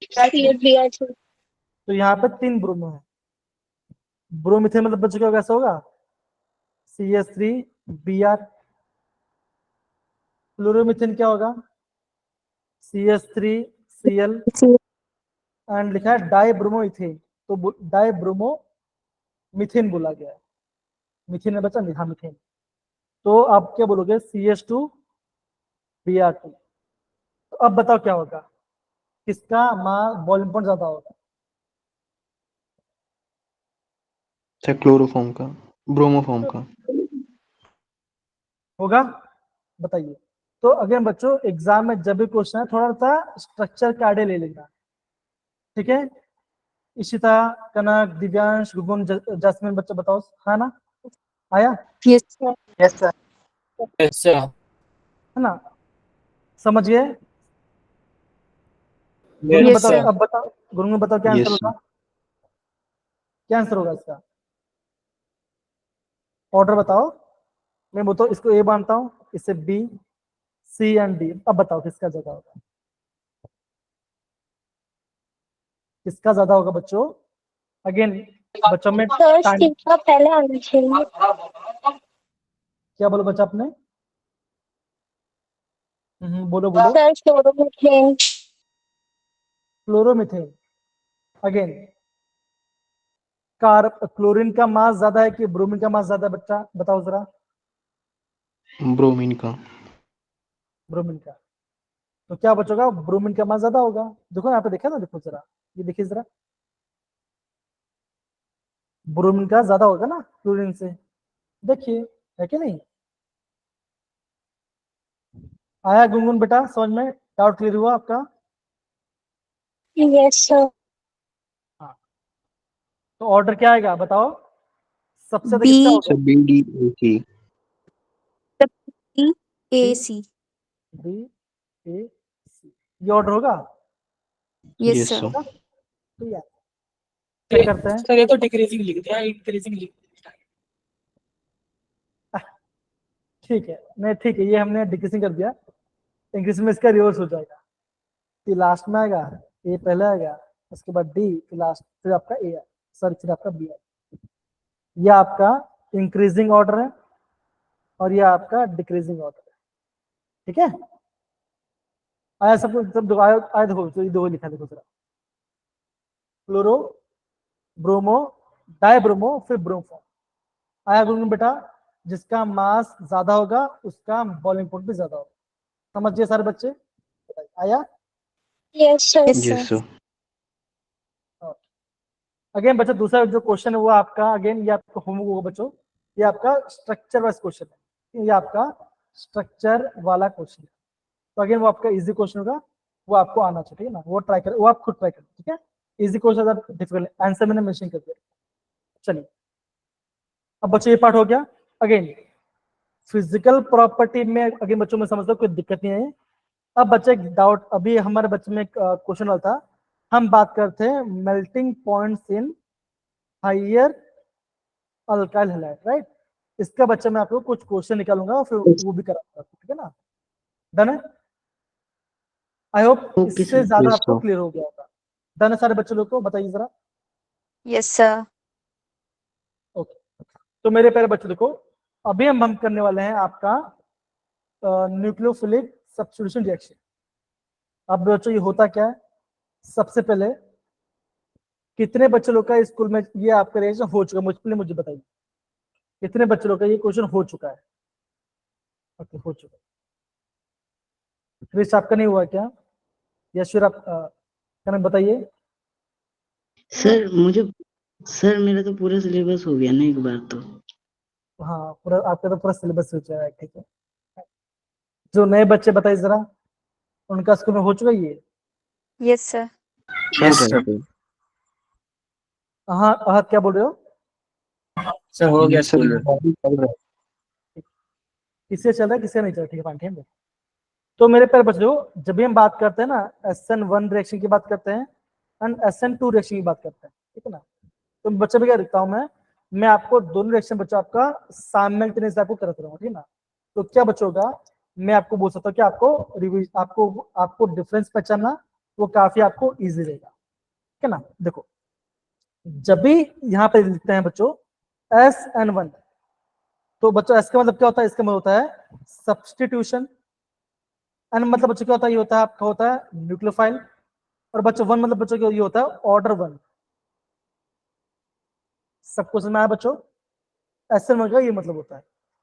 CHBH। तो यहाँ पे 3 ब्रोमो है। ब्रोमीथेन मतलब बच्चों क्या कैसा होगा, CH3Br। फ्लोरोमीथेन क्या होगा? CH3Cl एंड लिखा है डाइब्रोमोइथेन, तो डाइब्रोमोमिथेन बोला गया है। मिथेन में बचा, हाँ मिथेन। तो आप क्या बोलोगे? CH2Br2। तो अब बताओ क्या होगा, किसका बॉइलिंग पॉइंट ज्यादा होगा? सर क्लोरोफॉर्म का, ब्रोमोफॉर्म का। होगा, बताइए। तो अगेन बच्चों, एग्जाम में जब भी क्वेश्चन है थोड़ा सा स्ट्रक्चर का आइडिया ले लेना, ठीक है? इशिता, कनक, दिव्यांश, गुगुन, जैस्मिन, बच्चे बताओ, है ना? आया? Yes sir. Yes, sir. Yes, sir. है ना? समझ गए? Yes, Yes, बताओ, sir. अब बताओ गुरु में, बताओ क्या आंसर Yes, होगा? क्या आंसर होगा इसका? ऑर्डर बताओ। मैं बताओ, इसको ए मानता हूँ, इसे बी, सी एंड डी। अब बताओ किसका ज्यादा होगा? किसका ज्यादा होगा बच्चों? अगेन बच्चों में सर टाइम, सी का पहले आना चाहिए। क्या बोलो बच्चा आपने? बोलो बोलो। Sir fluoromethane. Chloromethane. Again chlorine का मास ज्यादा है कि ब्रोमीन का मास ज्यादा है? बच्चा बताओ जरा। ब्रोमीन का। ब्रोमीन का। तो क्या बचोगा? ब्रोमीन का मास ज्यादा होगा। देखो यहाँ पे, देखा ना, देखो जरा, ये देखिए जरा, ब्रोमीन का ज्यादा होगा ना क्लोरीन से, देखिए, है कि नहीं? आया गुनगुन बेटा समझ में? डाउट क्लियर हुआ आपका? Yes sir. हाँ। तो ऑर्डर क्या आएगा बताओ? सबसे ज्यादा B किसका होगा? Sir B D A C. B A C। B A C, ये ऑर्डर होगा? Yes yes sir. सर। तो यार चेक करते हैं। सर ये तो डिक्रीजिंग लिख दिया, इंक्रीजिंग लिख दिया। ठीक है, नहीं ठीक है, ये हमने डिक्रीजिंग कर दिया। इंक्रीज में इसका रिवर्स हो जाएगा, टी लास्ट में आएगा, ए पहले आएगा, उसके बाद डी, फिर लास्ट, फिर आपका ए है, सॉरी फिर आपका बी है। ये आपका इंक्रीजिंग ऑर्डर है और ये आपका डिक्रीजिंग ऑर्डर है, ठीक है? आया सबको? सब आया? आया देखो, तो ये दो लिखा, देखो जरा, क्लोरो, ब्रोमो, डाइब्रोमो, फिर ब्रोमो। आया गुनगुन बेटा? जिसका मास ज्यादा होगा उसका बॉइलिंग पॉइंट भी ज्यादा होगा। समझिए सारे बच्चे? आया? Yes sir. Yes yes sir. Sir. Again बच्चा, दूसरा जो क्वेश्चन है वो आपका, अगेन ये आपका होमवर्क होगा बच्चों, ये आपका स्ट्रक्चर वाइज क्वेश्चन है, ये आपका स्ट्रक्चर वाला क्वेश्चन है। तो अगेन वो आपका इजी क्वेश्चन होगा, वो आपको आना चाहिए, ठीक है ना? वो ट्राई करें, वो आप खुद ट्राई करें, ठीक है? इजी क्वेश्चन, डिफिकल्ट आंसर मैंने मेंशन कर दिया। चलिए, अब बच्चों ये पार्ट हो गया। अगेन फिजिकल प्रॉपर्टी में अगेन बच्चों में समझ लो, कोई दिक्कत नहीं है। अब बच्चे डाउट, अभी हमारे बच्चे में क्वेश्चन वाला था, हम बात करते हैं melting points in higher alkyl halide, right? इसका बच्चा मैं आपको कुछ क्वेश्चन निकालूंगा और फिर वो भी कराऊंगा, ठीक है ना? डन है? आई होप ओके इससे सर। ज्यादा Yes, आपको sir. क्लियर हो गया होगा। डन है सारे बच्चे लोग को? बताइए जरा। Yes sir. ओके, तो मेरे प्यारे बच्चों देखो, अभी हम करने वाले हैं आपका न्यूक्लियोफिलिक सब्स्टिट्यूशन रिएक्शन। अब बच्चों ये होता क्या है? सबसे पहले कितने बच्चे लोग का स्कूल में ये आपका रिएक्शन हो चुका है? मुझे बताइए कितने बच्चे लोग का ये क्वेश्चन हो चुका है? ओके, हो चुका है। क्रिश आपका नहीं हुआ क्या? यशवीर आप कनक बताइए। सर मेरा तो पूरा सिलेबस हो गया ना एक बार तो। हाँ, पूरा आपका तो पूरा सिलेबस हो जाएगा, ठीक है? जो नए बच्चे बताइए जरा, उनका स्कूल में हो चुका है ये? Yes sir. Yes, sir. हाँ हाँ, क्या बोल रहे हो? सर हो गया सर स्कूल में। अभी चल रहा है। किससे चल रहा है, किससे नहीं चल रहा? ठीक है, पानी है। तो मेरे प्यारे बच्चों, जब भी हम बात करते हैं ना, SN1 रिएक्शन की बात करते हैं एंड SN2 रिएक्शन की बात करते हैं, ठीक है ना? तो बच्चे भी क्या लिखता हूँ मैं आपको दोनों रिएक्शन बच्चों आपका साइमल्टेनियस आपको करते रहूंगा, ठीक है ना? तो क्या बच्चों का, मैं आपको बोल सकता हूँ कि आपको डिफरेंस पहचानना वो काफी आपको इजी रहेगा, ठीक है ना? देखो, जब भी यहाँ पे लिखते हैं बच्चों SN1, तो बच्चों एस का मतलब क्या होता है, इसका मतलब होता है सब्स्टिट्यूशन। एन मतलब बच्चों क्या होता है, ये होता है आपका होता है न्यूक्लियोफाइल। और बच्चों वन मतलब बच्चों क्या ये होता है ऑर्डर वन। सबको समझ में आया बच्चों? SN1 का ये मतलब होता है।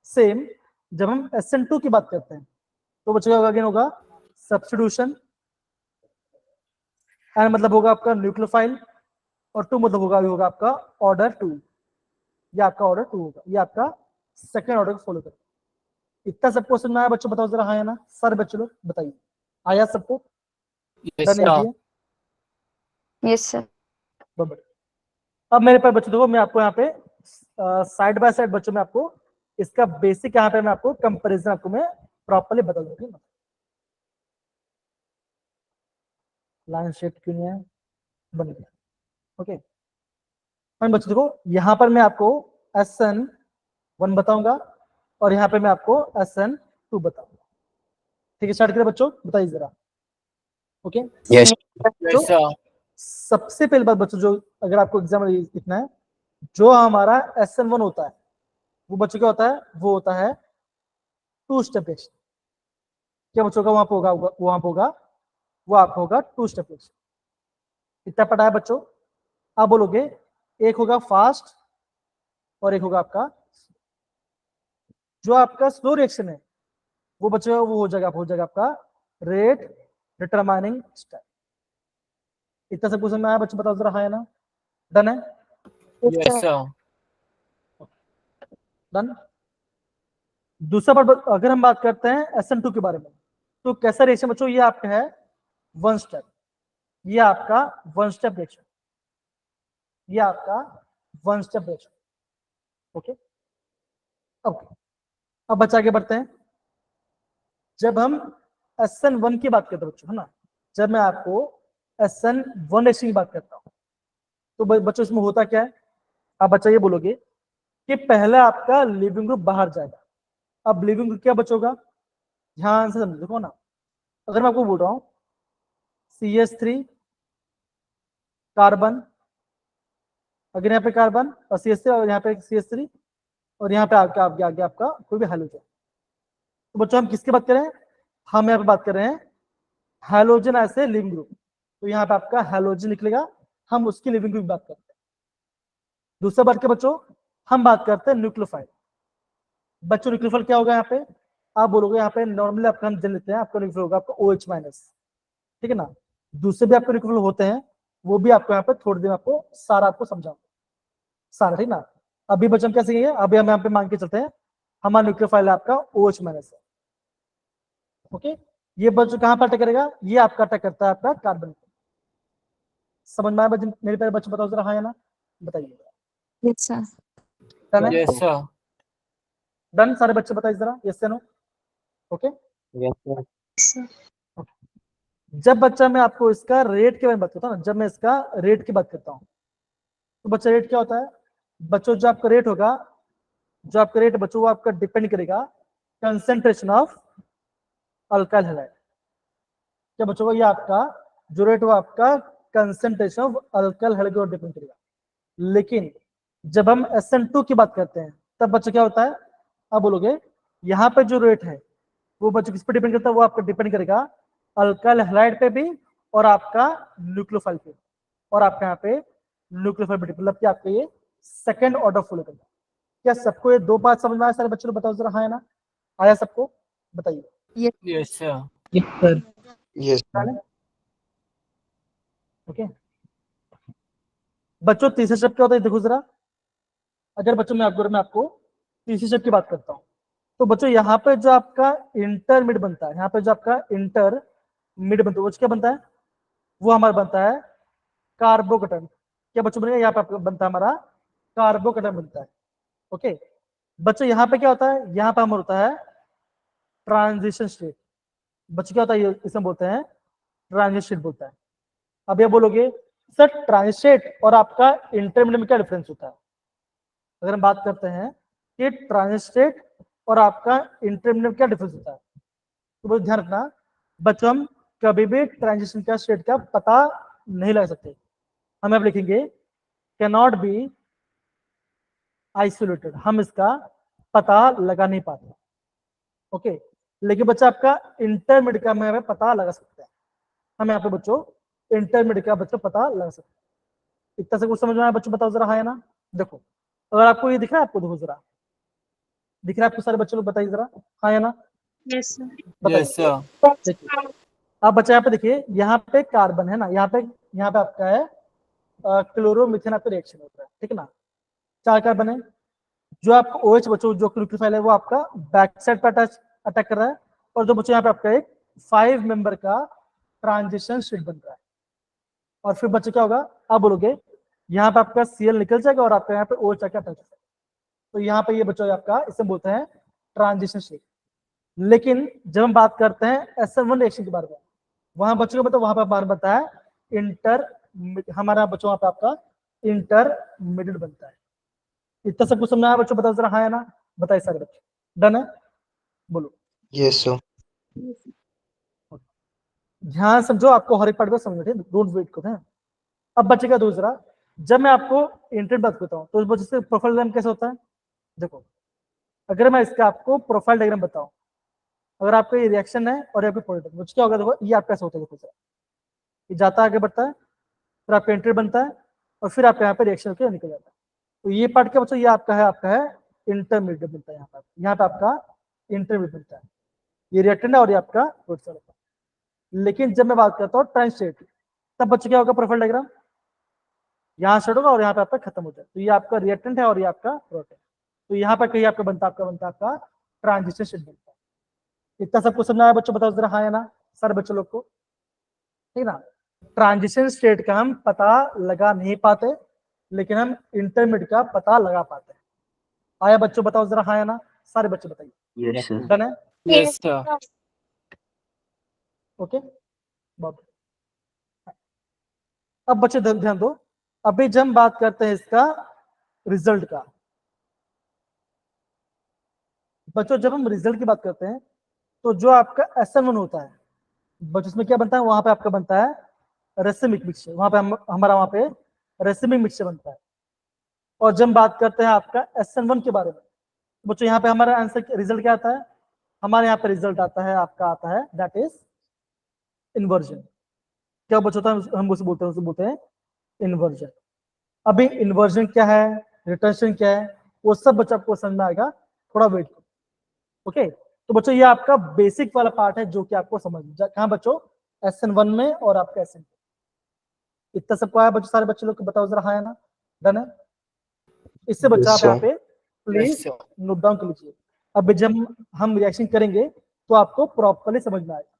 सेम जब हम SN2 की बात करते हैं तो बच्चों क्या अगेन होगा सब्स्टिट्यूशन। एन मतलब होगा आपका न्यूक्लियोफाइल और टू मतलब होगा आपका ऑर्डर टू। ये आपका ऑर्डर टू होगा, ये आपका सेकेंड ऑर्डर को फॉलो करता है। इतना सबको समझ में आया बच्चों? बताओ जरा हाँ या ना, सारे बच्चों लोग बताइए, आया सबको? Yes, done sir. Yes sir. बहुत बढ़िया। अब मेरे पास बच्चों देखो, मैं आपको यहाँ पे साइड बाय साइड बच्चों में आपको इसका बेसिक यहाँ पे मैं आपको कंपैरिजन आपको मैं प्रॉपर्ली बता दूंगा। लाइन शेप क्यों नहीं है, बन गया। ओके फाइन बच्चों देखो, यहाँ पर मैं आपको SN1 बताऊंगा और यहाँ पे मैं आपको SN2 बताऊंगा। ठीक है, स्टार्ट करें बच्चों, बताइए जरा। Okay Yes. Yes, sir. सबसे पहली बात बच्चों, जो अगर आपको एग्जाम में लिखना है, जो हमारा SN1 होता है वो बच्चों क्या होता है, वो होता है टू स्टेप रिएक्शन। क्या बच्चों का वहां पे होगा, वहां पे होगा वो आपका होगा टू स्टेप रिएक्शन। इतना पता है बच्चों? आप बोलोगे एक होगा फास्ट और एक होगा आपका, जो आपका स्लो रिएक्शन है वो बच्चों वो हो जाएगा आपका रेट डिटरमाइनिंग स्टेप। इतना सब कुछ समझ में आया बच्चों? बताओ जरा हाँ या ना, डन है? Yes, sir. डन। दूसरा बात अगर हम बात करते हैं SN2 के बारे में, तो कैसा रिएक्शन बच्चों, ये आपका है वन स्टेप, ये आपका वन स्टेप रिएक्शन, ये आपका वन स्टेप रिएक्शन। ओके अब बच्चा आगे बढ़ते हैं। जब हम SN1 की बात करते हैं बच्चों, है ना, जब मैं आपको SN1 रिएक्शन की बात करता हूँ तो बच्चों इसमें होता क्या है, आप बच्चा ये बोलोगे कि पहले आपका लिविंग ग्रुप बाहर जाएगा। अब लिविंग ग्रुप क्या बचोगा, ध्यान से समझो, देखो ना, अगर मैं आपको बोल रहा हूँ CH3 कार्बन, अगर यहाँ पे कार्बन और CH3 और यहाँ पे CH3 और यहाँ पे आपका आगे आपका कोई भी हाइड्रोजन, तो बच्चों हम किसकी बात कर रहे हैं, हम यहाँ पे बात कर रहे हैं हाइड्रोजन ऐसे लिविंग ग्रुप। तो यहाँ पे आपका हाइड्रोजन निकलेगा, हम उसकी लिविंग ग्रुप की बात करते हैं। दूसरा बात क्या बच्चों, हम बात करते हैं न्यूक्लियोफाइल। बच्चों न्यूक्लियोफाइल क्या होगा, यहाँ पे आप बोलोगे, यहाँ पे नॉर्मली आपका हम जान लेते हैं, आपका न्यूक्लियोफाइल होगा आपका OH माइनस, ठीक है ना। दूसरे भी आपके न्यूक्लियोफाइल होते हैं, वो भी आपको यहाँ पे थोड़ी देर आपको सारा आपको समझाऊंगा, सारा, ठीक ना। अभी बच्चों क्या सीखेंगे, अभी हम यहाँ पे मान के चलते हैं हमारा न्यूक्लियोफाइल आपका OH माइनस है। ओके ये बच्चों कहाँ पर अटैक करेगा, ये आपका अटैक करता है आपका कार्बन। समझ में आया बच्चों? मेरे प्यारे बच्चों बताओ जरा हाँ या ना, बताइए। Yes sir. डन है? Yes, sir. डन, सारे बच्चे बताइए जरा यस या नो। Okay Yes, sir. जब बच्चा मैं आपको इसका रेट के बारे में बात करता हूँ ना, जब मैं इसका रेट की बात करता हूँ तो बच्चा रेट क्या होता है बच्चों, जो आपका रेट होगा, जो आपका रेट बच्चों वो आपका डिपेंड करेगा कंसेंट्रेशन ऑफ अल्काइल हैलाइड। क्या बच्चों ये आपका जो रेट वो आपका कंसेंट्रेशन ऑफ अल्काइल हैलाइड पर डिपेंड करेगा। लेकिन जब हम SN2 की बात करते हैं तब बच्चों क्या होता है, आप बोलोगे यहाँ पे जो रेट है वो बच्चों किस पे डिपेंड करता है, वो आपका डिपेंड करेगा अल्काइल हैलाइड पे भी और आपका न्यूक्लियोफाइल पे, और आपका यहाँ पे न्यूक्लियोफाइल पे, मतलब कि आपका ये सेकंड ऑर्डर फॉलो करेगा। क्या सबको ये दो बात समझ में आया सारे बच्चों को? बताओ जरा हाँ या ना, आया सबको? बताइए। Yes, sir. Yes. ओके बच्चों तीसरा स्टेप क्या होता है देखो जरा। अगर बच्चों मैं आपको तीसरी स्टेप की बात करता हूँ तो बच्चों यहाँ पे जो आपका इंटरमीडिएट बनता है, यहाँ पे जो आपका इंटरमीडिएट बनता है वो क्या बनता है, वो हमारा बनता है कार्बोकेटन। क्या बच्चों बनेगा, यहाँ पे बनता है हमारा कार्बोकेटन बनता है। ओके बच्चों यहाँ पे क्या होता है, यहाँ पे हमारा होता है ट्रांजिशन स्टेट। बच्चों क्या होता है, इसमें बोलते हैं ट्रांजिशन स्टेट बोलता है। अब ये बोलोगे सर ट्रांजिशन स्टेट और आपका इंटरमीडिएट में क्या डिफरेंस होता है। अगर हम बात करते हैं कि ट्रांजिशन स्टेट और आपका इंटरमीडिएट में क्या डिफरेंस होता है, तो बस ध्यान रखना बच्चों, हम कभी भी ट्रांजिशन का स्टेट का पता नहीं लगा सकते। हम अब लिखेंगे कैन नॉट बी आइसोलेटेड, हम इसका पता लगा नहीं पाते। ओके, लेकिन बच्चा आपका इंटरमीडिएट का में पता लगा सकते हैं। हम यहाँ पे बच्चों इंटरमीडिएट का बच्चों पता लगा सकते हैं। इतना से कुछ समझ में आया बच्चों? बताओ जरा, हाँ या ना? देखो अगर आपको ये दिख रहा है, आपको देखो जरा दिख रहा है आपको? सारे बच्चों लोग बताइए जरा, हाँ या ना? Yes, sir. बताइए। Yes, sir. देखिए अब बच्चा यहाँ पे देखिए, यहाँ पे कार्बन है ना, यहाँ पे आपका है क्लोरोमीथेन आपका रिएक्शन होता है, ठीक है ना? 4 कार्बन है। जो आपका OH बच्चों जो न्यूक्लियोफाइल है वो आपका बैक साइड पे अटैक कर रहा है, और जो बच्चों यहाँ पे आपका एक 5 मेंबर का ट्रांजिशन स्टेट बन रहा है। और फिर बच्चे क्या होगा, आप बोलोगे यहाँ पे आपका Cl निकल जाएगा और आपका यहाँ पे OH आके अटैच हो जाएगा। तो यहाँ पे ये बच्चों आपका इसे बोलते हैं ट्रांजिशन स्टेट। लेकिन जब हम बात करते हैं SN1 रिएक्शन के बारे में, वहां बच्चों को बताओ, वहां पे बार बताया हमारा बच्चों वहां पे आपका इंटरमीडिएट बनता है। इतना सब कुछ समझ आया बच्चों? बताओ जरा, हाँ या ना? बताइए सारे बच्चे, डन है? बोलो। Yes, sir. ध्यान समझो, आपको हर एक पार्ट को समझना है, डोंट वेट करो। हैं अब बच्चे का दूसरा, जब मैं आपको इंटरमीडिएट बात करता हूँ तो उस बच्चे से प्रोफाइल डायग्राम कैसे होता है? देखो अगर मैं इसका आपको प्रोफाइल डायग्राम बताऊं, अगर आपका ये रिएक्शन है और आपका प्रोडक्ट, मुझे क्या होगा? देखो ये आपका ऐसा होता है, देखो ये जाता है, आगे बढ़ता है, फिर आपका इंटरमीडिएट बनता है, और फिर आपका यहाँ पे रिएक्शन होकर निकल जाता है। तो ये पार्ट क्या बच्चों? ये आपका है इंटरमीडिएट बनता है। यहाँ पे आपका इंटरमीडिएट बनता है, ये रिएक्टेंट है और ये आपका प्रोडक्ट होता है। लेकिन जब मैं बात करता हूँ ट्रांजिशन, तब बच्चे क्या होगा? प्रोफाइल डायग्राम यहाँ स्टार्ट होगा और यहाँ पे आपका खत्म हो जाए। तो ये आपका रिएक्टेंट है और ये आपका प्रोडक्ट है। तो यहाँ पर कहीं आपका बनता आपका ट्रांजिशन स्टेट बनता है। इतना सब कुछ समझ आया बच्चों? बताओ जरा, हाँ या ना सारे बच्चों लोग को? ठीक ना? ट्रांजिशन स्टेट का हम पता लगा नहीं पाते, लेकिन हम इंटरमीडिएट का पता लगा पाते हैं। आया बच्चों? बताओ जरा, हाँ या ना? सारे बच्चे बताइए। Yes, sir. डन है? Yes, sir. ओके, बहुत। अब बच्चे ध्यान दो, अभी जब हम बात करते हैं इसका रिजल्ट का, बच्चों जब हम रिजल्ट की बात करते हैं तो जो आपका SN1 होता है बच्चों, इसमें क्या बनता है? वहां पे आपका बनता है रेसिमिक मिक्सचर, वहां पे हमारा वहां पे रेसिमिक मिक्सचर बनता है। और जब हम बात करते हैं आपका SN1 के बारे में, बच्चों यहाँ पे हमारा आंसर रिजल्ट क्या आता है? हमारे यहाँ पे रिजल्ट आता है, आपका आता है दैट इज इन्वर्जन। क्या बच्चों होता है? हम उसे बोलते हैं इन्वर्जन। अभी इन्वर्जन क्या है, रिटर्शन क्या है, वो सब बच्चा आपको समझ में आएगा, थोड़ा वेट करो। ओके, तो बच्चों ये आपका बेसिक वाला पार्ट है जो कि आपको समझ कहाँ बच्चों? SN1 में और आपका SN2। इतना सबको आया बच्चों? सारे बच्चे लोग को बताओ जरा, हाँ या ना? डन है? इससे बच्चा आप Yes, यहाँ sir. पे please Yes, sir. Note down कर लीजिए। अब जब हम रिएक्शन करेंगे तो आपको प्रॉपर्ली समझ में आएगा।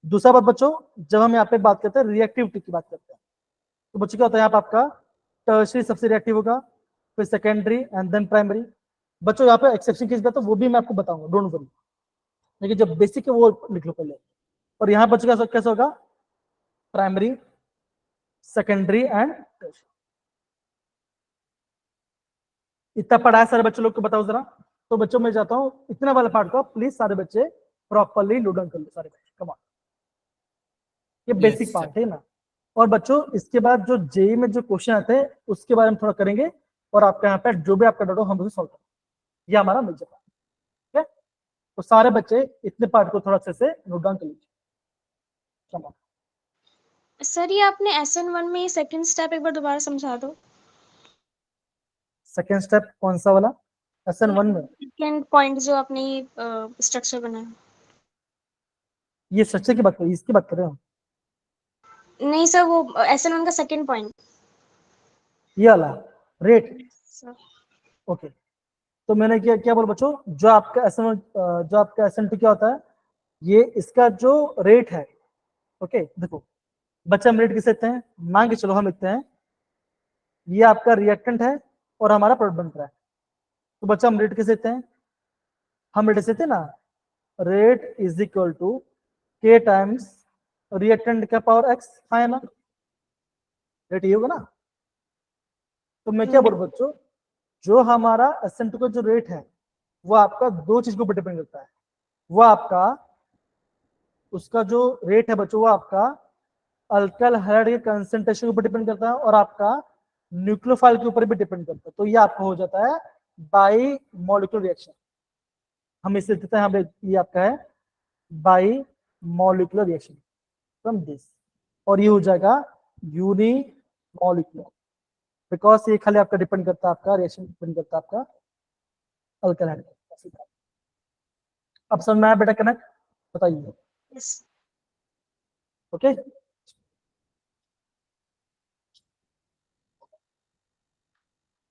दूसरा बात बच्चों, जब हम यहाँ पे बात करते हैं रिएक्टिविटी की बात करते हैं, तो बच्चों क्या होता है? यहाँ पे आपका टर्शियरी सबसे रिएक्टिव होगा, फिर सेकेंडरी एंड देन प्राइमरी। बच्चों यहाँ पे एक्सेप्शन केस तो वो भी मैं आपको बताऊंगा, डोंट वरी, लेकिन जब बेसिक है वो लिख लो पहले। और यहाँ बच्चों का कैसे होगा? Primary, secondary and tertiary. इतना पढ़ा है सारे बच्चों लोग को? बताओ जरा। तो बच्चों मैं जाता हूँ, इतना वाला पार्ट को प्लीज सारे बच्चे प्रॉपर्ली नोट डाउन कर लो सारे बच्चे, कम ऑन। ये बेसिक Yes, पार्ट है ना। और बच्चों इसके बाद जो जेई में जो क्वेश्चन आते हैं उसके बारे में थोड़ा करेंगे, और आपका यहाँ पे जो भी आपका डाउट हो हम उसे सॉल्व करेंगे। ये हमारा मेजर पार्ट, ठीक है? तो सारे बच्चे इतने पार्ट को थोड़ा अच्छे से नोट डाउन कर लीजिए। Come on. सर ये आपने SN1 में सेकंड स्टेप एक बार दोबारा समझा दो। सेकेंड स्टेप कौन सा वाला? SN1 में सेकंड पॉइंट जो आपने स्ट्रक्चर बनाया। ये स्ट्रक्चर की बात करें, इसकी बात कर रहे हो? नहीं सर, वो SN1 का सेकंड पॉइंट। ये वाला रेट। सर ओके, तो मैंने क्या क्या बोला बच्चों? जो आपका SN2 क्या होता है? ये इसका जो रेट है। ओके, देखो बच्चा हम रेट किसे देते हैं? मान के चलो हम लिखते हैं ये आपका रिएक्टेंट है और हमारा प्रोडक्ट बन रहा है, तो बच्चा हम रेट किसे देते हैं? हम रेट देते हैं ना, rate is equal to K times reactant का पावर X, है ना? रेट ये होगा ना। तो मैं क्या बोल बच्चों, जो हमारा SN2 का जो रेट है वो आपका दो चीज को डिपेंड करता है। वो आपका उसका जो रेट है बच्चों, वो आपका अल्काइल हाइड्राइड के कंसंट्रेशन के ऊपर डिपेंड करता है और आपका न्यूक्लियोफाइल के ऊपर भी डिपेंड करता है। तो ये आपका हो जाता है बाई मॉलिक्यूलर रिएक्शन, हम इसे देते हैं, ये आपका है by molecular reaction from this, और ये हो जाएगा यूनी मॉलिक्यूलर, बिकॉज ये खाली आपका डिपेंड करता है, आपका रिएक्शन डिपेंड करता है आपका अल्कलहाइड। अब समझ में आया बेटा कनेक्ट, बताइए। Yes. ओके,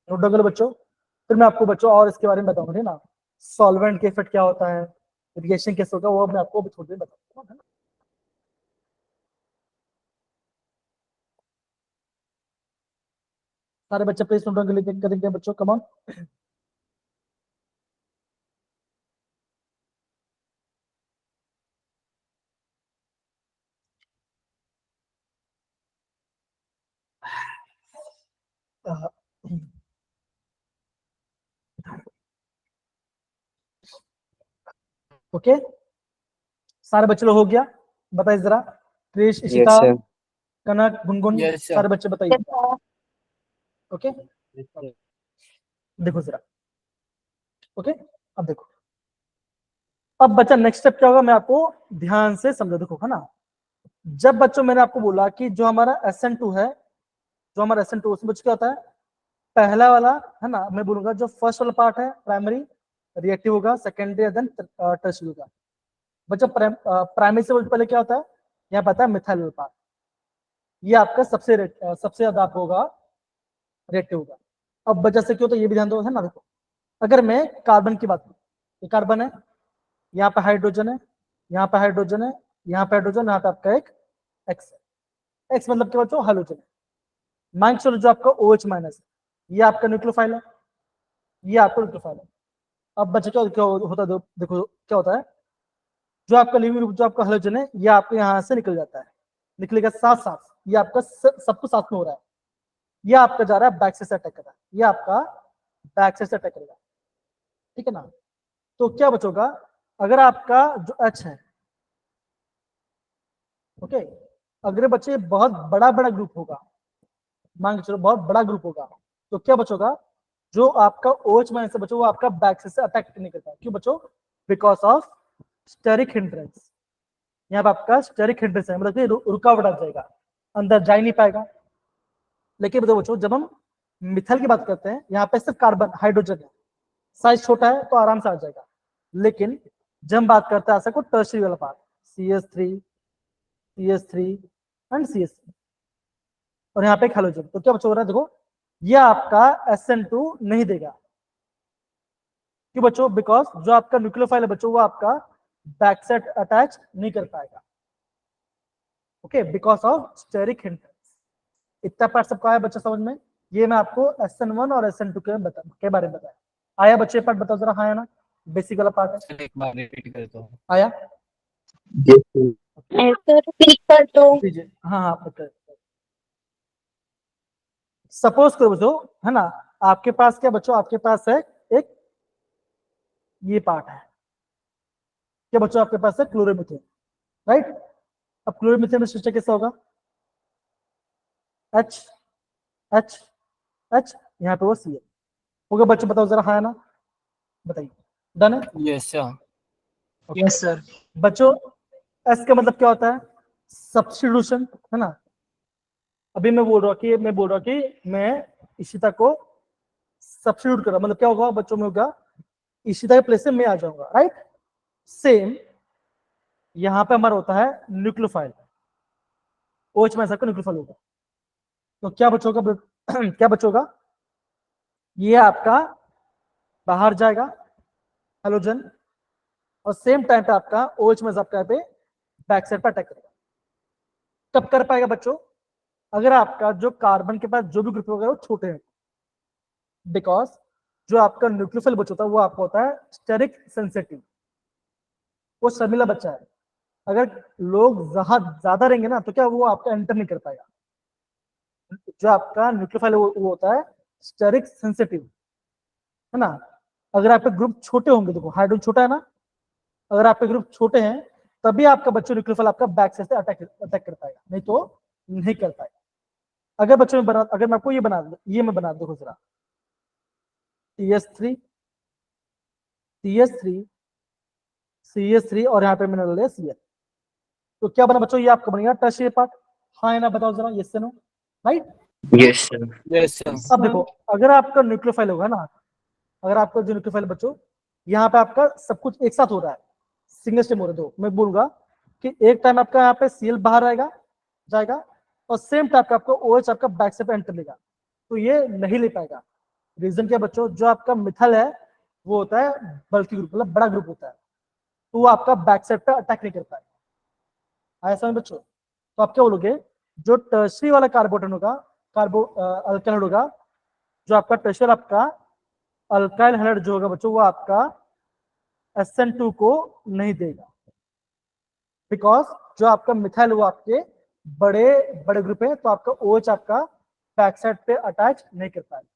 नोट डाउन करो बच्चों, फिर मैं आपको बच्चों और इसके बारे में बताऊंगा, ठीक ना, सॉल्वेंट के इफेक्ट क्या होता है, रिएक्शन कैसे होगा, वो मैं आपको अभी थोड़ी देर बताऊंगा, है ना। सारे बच्चे प्लीज नोट डाउन कर लीजिए, करेंगे बच्चों, कम ऑन। ओके, सारे बच्चे लोग हो गया, बताइए जरा, क्रिश, Yes, इशिता, sir. कनक, गुनगुन, Yes, sir. सारे बच्चे बताइए। Okay, Yes, sir. देखो जरा, ओके, अब देखो, अब बच्चा नेक्स्ट स्टेप क्या होगा, मैं आपको ध्यान से समझा, देखो, है ना। जब बच्चों मैंने आपको बोला कि जो हमारा SN2 है, जो हमारा SN2 उसमें बच्चों क्या होता है, पहला वाला, है ना, मैं बोलूंगा जो फर्स्ट वाला पार्ट है प्राइमरी रिएक्टिव होगा, सेकेंडरी देन टर्शियरी होगा। बच्चा प्राइमरी से पहले क्या होता है, यहाँ पता है मिथाइल पार्ट, ये आपका सबसे ज्यादा आपको होगा रिएक्टिव होगा। अब बच्चा से क्यों, तो ये भी ध्यान दो, है ना। देखो, अगर मैं कार्बन की बात करूं, ये कार्बन है, यहाँ पे हाइड्रोजन है, यहाँ पे हाइड्रोजन है, यहाँ पे हाइड्रोजन, यहाँ पे आपका एक एक्स है, एक्स मतलब क्या बच्चों, हाइड्रोजन है। मान चलो जो आपका OH माइनस है, ये आपका न्यूक्लियोफाइल है, ये आपका न्यूक्लियोफाइल है। अब बच्चे क्या होता है, देखो क्या होता है, जो आपका लिविंग ग्रुप, जो आपका हाइड्रोजन है, ये आपके यहाँ से निकल जाता है, निकलेगा साथ साथ, ये आपका सब कुछ साथ में हो रहा है, ये आपका जा रहा है बैक से अटैक कर रहा है, ये आपका बैक से अटैक करेगा, ठीक है ना। तो क्या बचोगा, अगर आपका जो H है, ओके, अगर बच्चे बहुत बड़ा बड़ा ग्रुप होगा, मान के चलो बहुत बड़ा ग्रुप होगा, तो क्या बचोगा, जो आपका OH माइनस से बचो, वो आपका बैक से अटैक नहीं करता, क्यों बचो, बिकॉज ऑफ स्टेरिक हिंड्रेंस। यहाँ पे आपका स्टेरिक हिंड्रेंस है, मतलब कि रुकावट आ जाएगा, अंदर जा ही नहीं पाएगा। लेकिन बताओ बच्चों, जब हम मिथाइल की बात करते हैं, यहाँ पे सिर्फ कार्बन हाइड्रोजन है, साइज छोटा है तो आराम से आ जाएगा। लेकिन जब हम बात करते हैं ऐसा को टर्शियरी वाला पार्ट, CH3 एंड CH3, और यहाँ पे एक हाइड्रोजन, तो क्या बच्चों हो रहा है, देखो ये आपका SN2 नहीं देगा, क्यों बच्चों, बिकॉज जो आपका न्यूक्लियोफाइल है बच्चों, वो आपका बैक साइड अटैच नहीं कर पाएगा, okay, because of steric hindrance. इतना पार्ट सबका है बच्चा समझ में, ये मैं आपको SN1 और SN2 के बारे में बताया। आया बच्चे पार्ट, बताओ जरा, हाँ या ना, बेसिक वाला पार्ट है, सर एक बार रिपीट कर दो। आया, Yes, sir. ऐसा रिपीट कर दो। दीजिए, हाँ हाँ बताइए। सपोज करो बच्चों, है ना, आपके पास क्या बच्चों, आपके पास है एक ये पार्ट है, क्या बच्चों, आपके पास है क्लोरोमीथेन, राइट। अब क्लोरोमीथेन में स्ट्रक्चर कैसा होगा, H H H, यहाँ पे वो Cl होगा। बच्चों बताओ जरा, हाँ ना, बताइए, डन है। Yes sir. Yes, sir. बच्चों S का मतलब क्या होता है, सब्स्टिट्यूशन, है ना। अभी मैं बोल रहा हूँ कि मैं इशिता को सब्स्टिट्यूट कर रहा हूं, मतलब क्या होगा बच्चों में, होगा इशिता के प्लेस से मैं आ जाऊंगा, राइट। सेम यहाँ पे हमारा होता है न्यूक्लियोफाइल, OH में ऐसा न्यूक्लियोफाइल होगा, तो क्या बचोगा क्या बचोगा, ये आपका बाहर जाएगा हाइड्रोजन, और सेम टाइम पे आपका OH में आपका पे बैक साइड पर अटैक करेगा। कब कर पाएगा बच्चों, अगर आपका जो कार्बन के पास जो भी ग्रुप होगा वो छोटे हैं, बिकॉज जो आपका न्यूक्लियोफाइल बच्चा होता है वो आपका होता है स्टेरिक सेंसिटिव, वो शर्मिला बच्चा है। अगर लोग ज्यादा रहेंगे ना, तो क्या वो आपका एंटर नहीं कर पाएगा। जो आपका न्यूक्लियोफाइल वो होता है स्टेरिक सेंसिटिव, है ना। अगर आपके ग्रुप छोटे होंगे, देखो हाइड्रोजन छोटा है ना, अगर आपके ग्रुप छोटे हैं तभी आपका बच्चों न्यूक्लियोफाइल आपका बैक साइड से अटैक कर पाएगा, नहीं तो नहीं कर पाएगा। अगर बच्चों में अगर मैं आपको ये मैं बना दूं जरा, CH3 CH3 CH3 और यहाँ पे मैंने ले लिया Cl। तो क्या बना बच्चों, ये आपका बनेगा टर्शियरी पार्ट। हाँ या ना बताओ जरा, यस से no, right. Yes, sir. Yes, sir. अब देखो, अगर आपका न्यूक्लियोफाइल होगा ना, अगर आपका जो न्यूक्लियोफाइल बच्चों, यहाँ पे आपका सब कुछ एक साथ हो रहा है, सिंगल स्टेम हो रहा है, तो मैं बोलूंगा कि एक टाइम आपका यहाँ पे Cl बाहर आएगा जाएगा और सेम टाइप का आपका OH आपका बैक साइड पे एंटर लेगा, तो ये नहीं ले पाएगा। रीजन क्या बच्चों, जो आपका मिथाइल है वो होता है बल्कि ग्रुप, मतलब बड़ा ग्रुप होता है, तो वो आपका बैक साइड पे अटैक नहीं कर पाएगा। आया समझ बच्चों? तो आप क्या बोलोगे, जो टर्शरी वाला कार्बोटन होगा, अल्काइल होगा, जो आपका टर्शरी आपका अल्काइल हाइड्राइड जो होगा बच्चों, वो आपका SN2 को नहीं देगा, बिकॉज जो आपका मिथाइल वो आपके बड़े बड़े ग्रुप है, तो आपका OH आपका बैक साइड पे अटैच नहीं कर पाएगा।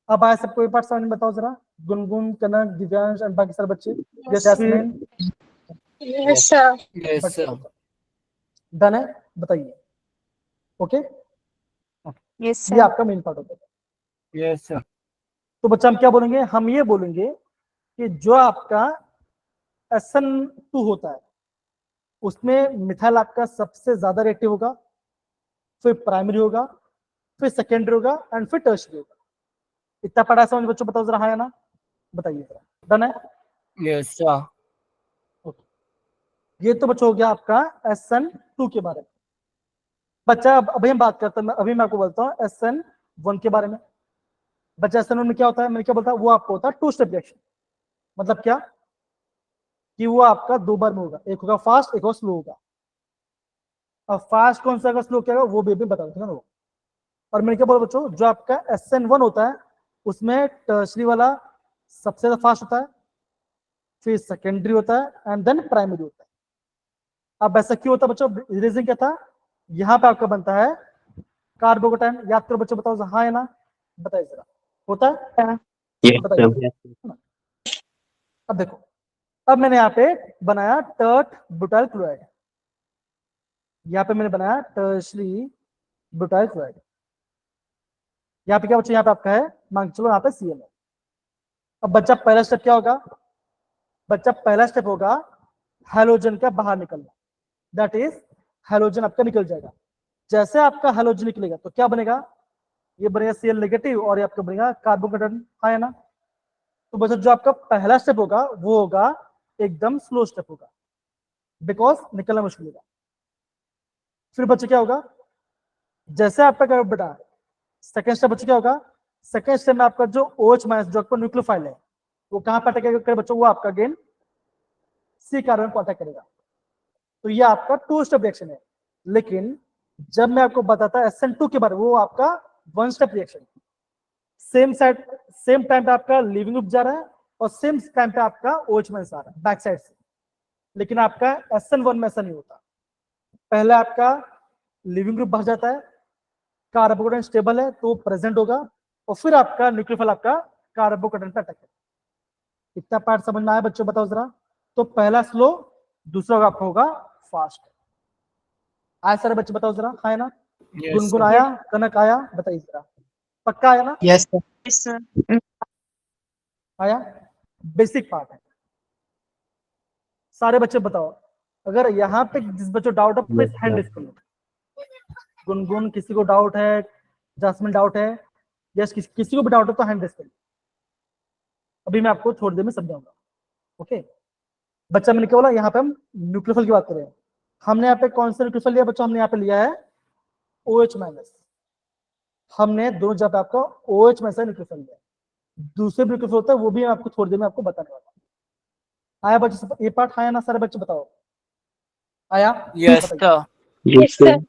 अब आया सबको एक बार समझ में बताओ जरा, गुनगुन, कनक, दिव्यांश और बाकी सारे बच्चे, Jasmine, Yes, sir. Yes, sir. Done है, बताइए। ओके, यस ये सर। आपका मेन पार्ट होता है। Yes, sir. तो बच्चा हम क्या बोलेंगे, हम ये बोलेंगे कि जो आपका SN2 होता है उसमें मिथाइल आपका सबसे ज्यादा रिएक्टिव होगा, फिर प्राइमरी होगा, फिर सेकेंडरी होगा एंड फिर टर्शियरी होगा। इतना पढ़ा समझ बच्चों, बताओ जरा हाँ या ना, बताइए जरा। डन है? Yes, sir. ये तो बच्चों हो गया आपका SN2 के बारे में। बच्चा अब अभी हम बात करते हैं, अभी मैं आपको बोलता हूँ SN1 के बारे में। बच्चा SN1 में क्या होता है, मैंने क्या बोलता, वो आपको होता है 2 स्टेप रिएक्शन। मतलब क्या कि वो आपका 2 बार में होगा, एक होगा फास्ट, एक और स्लो होगा। अब फास्ट कौन सा, स्लो क्या होगा वो भी बता देते हैं। और मैंने क्या बोला बच्चों, जो आपका SN1 होता है उसमें टर्शरी वाला सबसे ज्यादा फास्ट होता है, फिर सेकेंडरी होता है एंड देन प्राइमरी होता है। अब ऐसा क्यों होता है बच्चों, रीजन क्या था, यहाँ पे आपका बनता है कार्बोकेटाइन। याद करो बच्चों, बताओ हाँ या ना, बताइए जरा, होता है? Yes, बताइए। sir. अब देखो, अब मैंने यहाँ पे बनाया टर्ट ब्यूटाइल क्लोराइड, यहाँ पे मैंने बनाया टर्शरी ब्यूटाइल क्लोराइड। यहाँ पे क्या बच्चों, यहाँ पे आपका है, मान चलो यहाँ पे Cl है। अब बच्चा पहला स्टेप क्या होगा, बच्चा पहला स्टेप होगा हैलोजन का बाहर निकलना, दैट इज हैलोजन आपका निकल जाएगा। जैसे आपका हैलोजन निकलेगा तो क्या बनेगा, ये बनेगा Cl नेगेटिव और ये आपका बनेगा कार्बोकेटाइन, हाँ है ना। तो बच्चों जो आपका पहला स्टेप होगा वो होगा एकदम स्लो स्टेप होगा, बिकॉज निकलना मुश्किल होगा। फिर बच्चे क्या होगा, जैसे आपका क्या बेटा सेकेंड स्टेप बच्चे क्या होगा, सेकेंड स्टेप में आपका जो OH माइनस जो आपका न्यूक्लियोफाइल है वो कहां पर अटैक करेगा बच्चों, वो आपका अगेन C कार्बन को अटैक करेगा। तो ये आपका 2 स्टेप रिएक्शन है। लेकिन जब मैं आपको बताता SN2 के बारे में, वो आपका 1 step reaction, same side same time पे आपका लिविंग ग्रुप जा रहा है और सेम टाइम पे आपका OH माइनस आ रहा है बैक साइड से। लेकिन आपका SN1 में ऐसा नहीं होता, पहले आपका लिविंग ग्रुप बाहर जाता है, कार्बोकेटाइन स्टेबल है तो प्रेजेंट होगा और फिर आपका न्यूक्लियोफाइल आपका कार्बोकेटाइन पे अटैक है। इतना पार्ट समझ में आया बच्चों, बताओ जरा। तो पहला स्लो, दूसरा आपका होगा फास्ट। आया सारे बच्चे, बताओ जरा हाँ है ना। Yes, Gungun sir. आया, कनक आया, बताइए जरा, पक्का आया ना? Yes, sir. Yes, sir. आया, बेसिक पार्ट है। सारे बच्चे बताओ, अगर यहाँ पे जिस बच्चों डाउट है प्लीज हैंड रेज करो। गुनगुन, किसी को डाउट है, जासमिन डाउट है, यस किसी को भी डाउट है तो हैंड रेज करो। अभी मैं आपको थोड़ी देर में समझाऊंगा। ओके बच्चा, मैंने क्या बोला, यहाँ पे हम न्यूक्लियोफाइल की बात कर रहे हैं। हमने यहाँ पे कौन सा न्यूक्लियोफाइल लिया बच्चों, हमने यहाँ पे लिया है OH माइनस। हमने दोनों जगह पे आपका OH माइनस न्यूक्लियोफाइल लिया। दूसरे न्यूक्लियोफाइल होता है वो भी मैं आपको थोड़ी देर में आपको बताने वाला हूँ। आया बच्चे, ये पार्ट आया ना सारे बच्चे, बताओ आया? Yes, बताइए। sir. Yes, sir.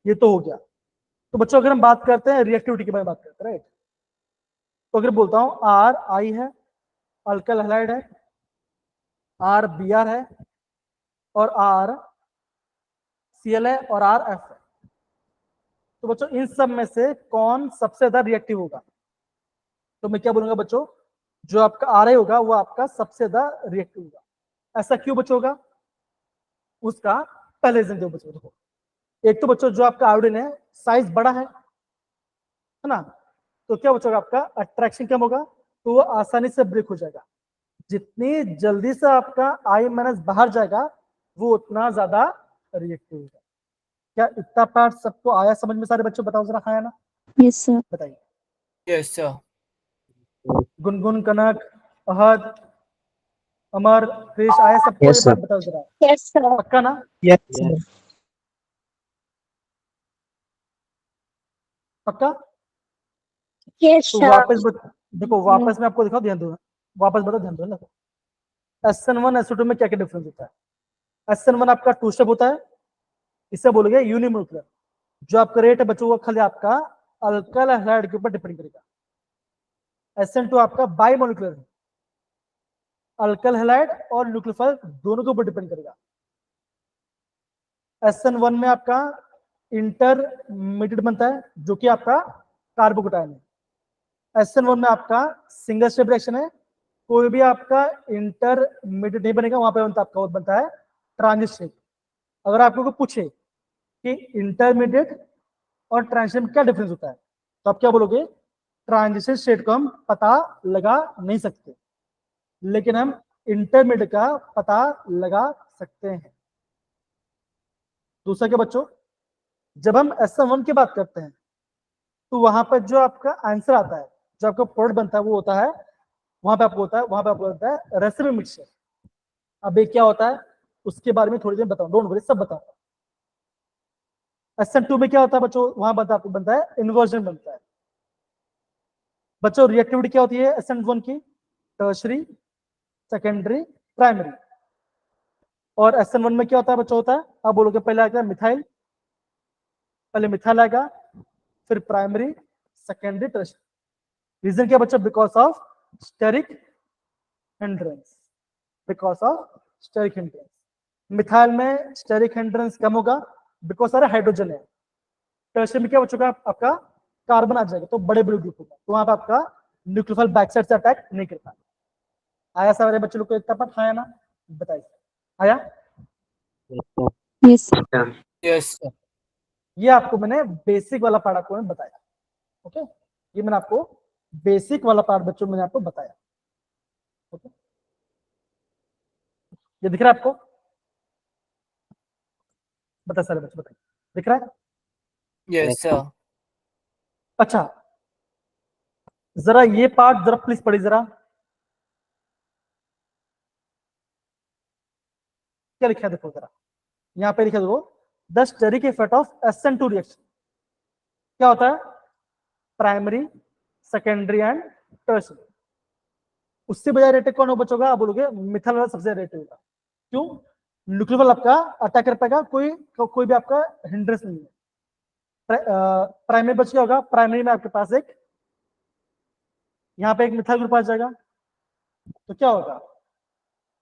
ये तो हो गया। तो बच्चों अगर हम बात करते हैं रिएक्टिविटी के बारे में बात करते हैं, राइट, तो अगर बोलता हूँ RI है, अल्काइल हैलाइड है, RBr है और RCl है और RF है, तो बच्चों इन सब में से कौन सबसे ज्यादा रिएक्टिव होगा? तो मैं क्या बोलूंगा बच्चों, जो आपका RI होगा वो आपका सबसे ज्यादा रिएक्टिव होगा। ऐसा क्यों बच्चों होगा, उसका पहले रीजन दो बच्चों देखो। एक तो बच्चों जो आपका आयोडीन है साइज बड़ा है ना, तो क्या बचेगा आपका अट्रैक्शन कम होगा, तो वो आसानी से ब्रेक हो जाएगा। जितनी जल्दी से आपका I माइनस बाहर जाएगा वो उतना ज्यादा रिएक्टिव होगा। क्या इतना पार्ट सबको आया समझ में? सारे बच्चों बताओ जरा, आया ना? Yes sir. बताइए। Yes, sir. गुनगुन, कनक, अहद, अमर, क्रिश, आया सबको? Yes, ये sir. बात बताओ जरा, Yes, sir. पक्का ना? Yes, sir. पक्का? Yes, तो sir. देखो वापस मैं आपको दिखाओ, ध्यान दो, वापस बताओ, ध्यान दो ना। SN1 SO2 में क्या क्या डिफरेंस होता है? SN1 आपका 2 स्टेप होता है, इसे बोलोगे यूनिमोलिकुलर। जो आपका रेट है बच्चों वो खाली आपका अल्काइल हैलाइड के ऊपर डिपेंड करेगा। SN2 आपका बाइमोलिकुलर है, अल्काइल हैलाइड और न्यूक्लियोफाइल दोनों के ऊपर डिपेंड करेगा। SN1 में आपका इंटरमीडिएट बनता है जो कि आपका कार्बोकेटायन है। SN1 में आपका सिंगल स्टेप रिएक्शन है, कोई भी आपका इंटरमीडिएट नहीं बनेगा, वहां पे बनता आपका बनता है ट्रांजिट स्टेट। अगर आपको कोई पूछे कि इंटरमीडिएट और ट्रांजिशन में क्या डिफरेंस होता है, तो आप क्या बोलोगे? ट्रांजिशन स्टेट को हम पता लगा नहीं सकते, लेकिन हम इंटरमीडिएट का पता लगा सकते हैं। दूसरा क्या बच्चों, जब हम SN1 की बात करते हैं तो वहां पर जो आपका आंसर आता है, जो आपका प्रोडक्ट बनता है वो होता है, वहां पे आपको होता है रेसिपी मिक्सचर। अब ये क्या होता है उसके बारे में थोड़ी देर बताऊं, डोंट वरी, सब बताऊं। SN2 में क्या होता है बच्चों, वहां बनता है इन्वर्जन बनता है। बच्चों रिएक्टिविटी क्या होती है SN1 की? Tertiary, secondary, primary. और SN1 में क्या होता है बच्चों? होता है, आप बोलोगे पहले आएगा मिथाइल, पहले मिथाइल आएगा, फिर प्राइमरी, सेकेंडरी, टर्शरी। रीजन क्या बच्चों? Because of steric hindrance. Because of steric hindrance. Methyl में स्टेरिक हिंड्रेंस कम होगा बिकॉज सारे हाइड्रोजन है। टर्शरी में क्या बच्चों का आपका कार्बन आ जाएगा, तो बड़े बड़े ग्रुप होगा, तो वहां पे आपका न्यूक्लियोफाइल बैक साइड से अटैक नहीं करता। आया सारे बच्चों लोग को इतना पाठ आया ना? बताइए, आया? Yes Yes, sir. ये आपको मैंने बेसिक वाला पार्ट आपको मैंने बताया। ओके, ये मैंने आपको बेसिक वाला पार्ट बच्चों मैंने आपको बताया। ओके, ये दिख रहा है आपको? बता सारे बच्चे, बताइए, दिख रहा है? Yes, sir. अच्छा, जरा ये पार्ट जरा प्लीज पढ़िए जरा, क्या लिखा है देखो जरा, यहाँ पे लिखा देखो, the steric effect of SN2 reaction. क्या होता है? Primary, secondary and tertiary. उससे बजाय रेटेड कौन हो बच्चों का? आप बोलोगे मिथाइल वाला सबसे रेटेड होगा। क्यों? न्यूक्लियोफाइल आपका अटैक कर पाएगा, कोई भी आपका हिंड्रेंस नहीं है। प्राइमरी बच क्या होगा? प्राइमरी में आपके पास एक, यहाँ पे एक मिथाइल ग्रुप आ जाएगा, तो क्या होगा?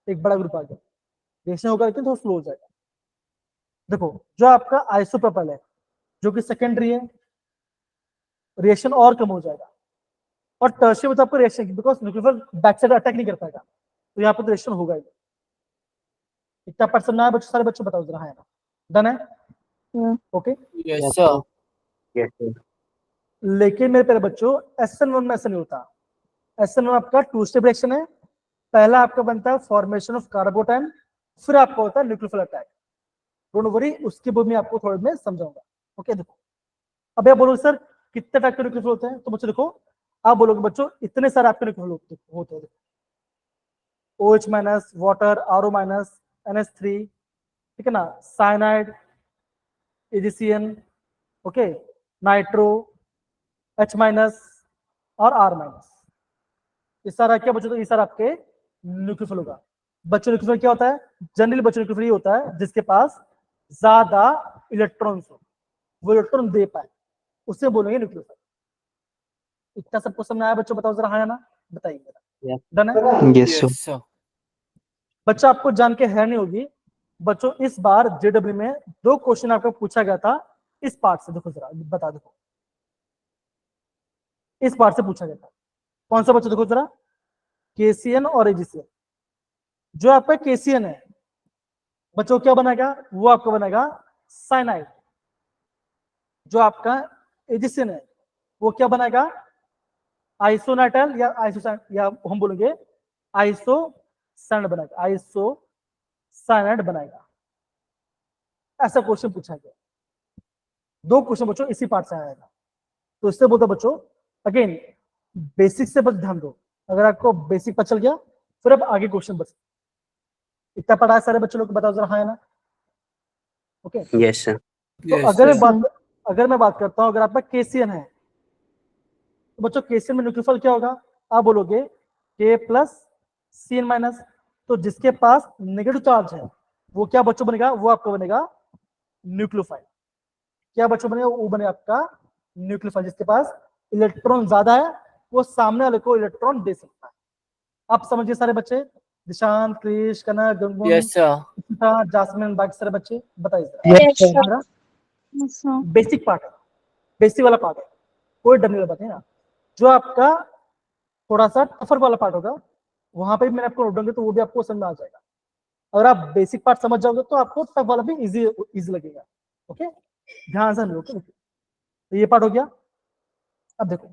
एक बड़ा ग्रुप आ गया, रिएक्शन होगा लेकिन थोड़ा स्लो हो जाएगा। देखो जो आपका आइसोप्रोपाइल है जो कि सेकेंडरी है, रिएक्शन और कम हो जाएगा। और टर्शियरी में तो आपको reaction, because nucleophile back side attack नहीं कर पाएगा, तो यहाँ पर रिएक्शन होगा ही। इतना पर्सन ना है बच्चों, सारे बच्चों बताओ जरा, है ना? डन है? Okay. Yes, sir. Yes, sir. लेकिन मेरे प्यारे बच्चों SN1 में ऐसा नहीं होता। SN1 आपका 2 स्टेप रिएक्शन है। पहला आपका बनता है फॉर्मेशन ऑफ कार्बोटाइन, फिर आपका होता है न्यूक्लियोफाइल अटैक। डोंट वरी, उसके बाद में आपको थोड़ा में समझाऊंगा। ओके, देखो अब आप बोलोगे सर कितने टाइप के न्यूक्लियोफाइल होते हैं, तो बच्चों देखो, आप बोलोगे बच्चों इतने सारे आपके न्यूक्लियोफाइल होते हैं। OH minus, water, RO minus, NH3, ठीक है ना, cyanide, AgCN, okay, nitro, H minus और R माइनस। ये सारा क्या बच्चों? तो ये सारा आपके न्यूक्लियोफाइल होगा। बच्चों न्यूक्लियोफाइल क्या होता है? जनरली बच्चों न्यूक्लियोफाइल ये होता है जिसके पास ज्यादा इलेक्ट्रॉन्स हो, वो इलेक्ट्रॉन दे पाए, उसे बोलेंगे न्यूक्लियोफाइल। इतना सबको समझ आया बच्चों? बताओ जरा, हाँ या ना? बताइए जरा। डन है? Yes, sir. Yes, sir. बच्चा आपको जान के हैरानी होगी बच्चों, इस बार JW में 2 क्वेश्चन आपको पूछा गया था इस पार्ट से। देखो जरा, बता देखो, इस पार्ट से पूछा गया था। कौन सा बच्चों? देखो जरा, KCN और AgCN। जो आपका KCN है बच्चों क्या बनाएगा? वो आपका बनाएगा साइनाइड। जो आपका AgCN है वो क्या बनाएगा? आइसोनाइट्राइल या या हम बोलेंगे आइसोसाइनाइड बनाएगा, आइसोसाइनाइड बनाएगा। ऐसा क्वेश्चन पूछा गया। 2 क्वेश्चन बच्चों इसी पार्ट से आएगा। तो इससे बोलते बच्चों अगेन बेसिक से बस ध्यान दो। अगर आपको बेसिक पता चल गया फिर अब आगे क्वेश्चन बच। इतना पढ़ा है सारे बच्चों लोग को, बताओ जरा हाँ या ना। Okay Yes, sir. तो Yes, अगर sir. अगर मैं बात करता हूँ, अगर आपका केसीएन है तो बच्चों केसीएन में न्यूक्लियोफाइल क्या होगा? आप बोलोगे के प्लस सीएन माइनस। तो जिसके पास नेगेटिव चार्ज है वो क्या बच्चों बनेगा? वो आपका बनेगा न्यूक्लियोफाइल। क्या बच्चों बनेगा? वो बनेगा आपका न्यूक्लियोफाइल। जिसके पास इलेक्ट्रॉन ज्यादा है वो सामने वाले को इलेक्ट्रॉन दे सकता है। आप समझिए सारे बच्चे, दिशांत, क्रिश, कनक, गुनगुन, Yes, sir. जासमिन, बाकी सारे बच्चे बताइए Yes, sir. जरा। बेसिक पार्ट है, बेसिक वाला पार्ट है, कोई डरने वाली बात नहीं ना। जो आपका थोड़ा सा टफर वाला पार्ट होगा वहां पे भी मैंने आपको नोट डाउन किया तो वो भी आपको समझ में आ जाएगा। अगर आप बेसिक पार्ट समझ जाओगे तो आपको टफ वाला भी इजी लगेगा। ओके ध्यान से लो। तो ये पार्ट हो गया। अब देखो,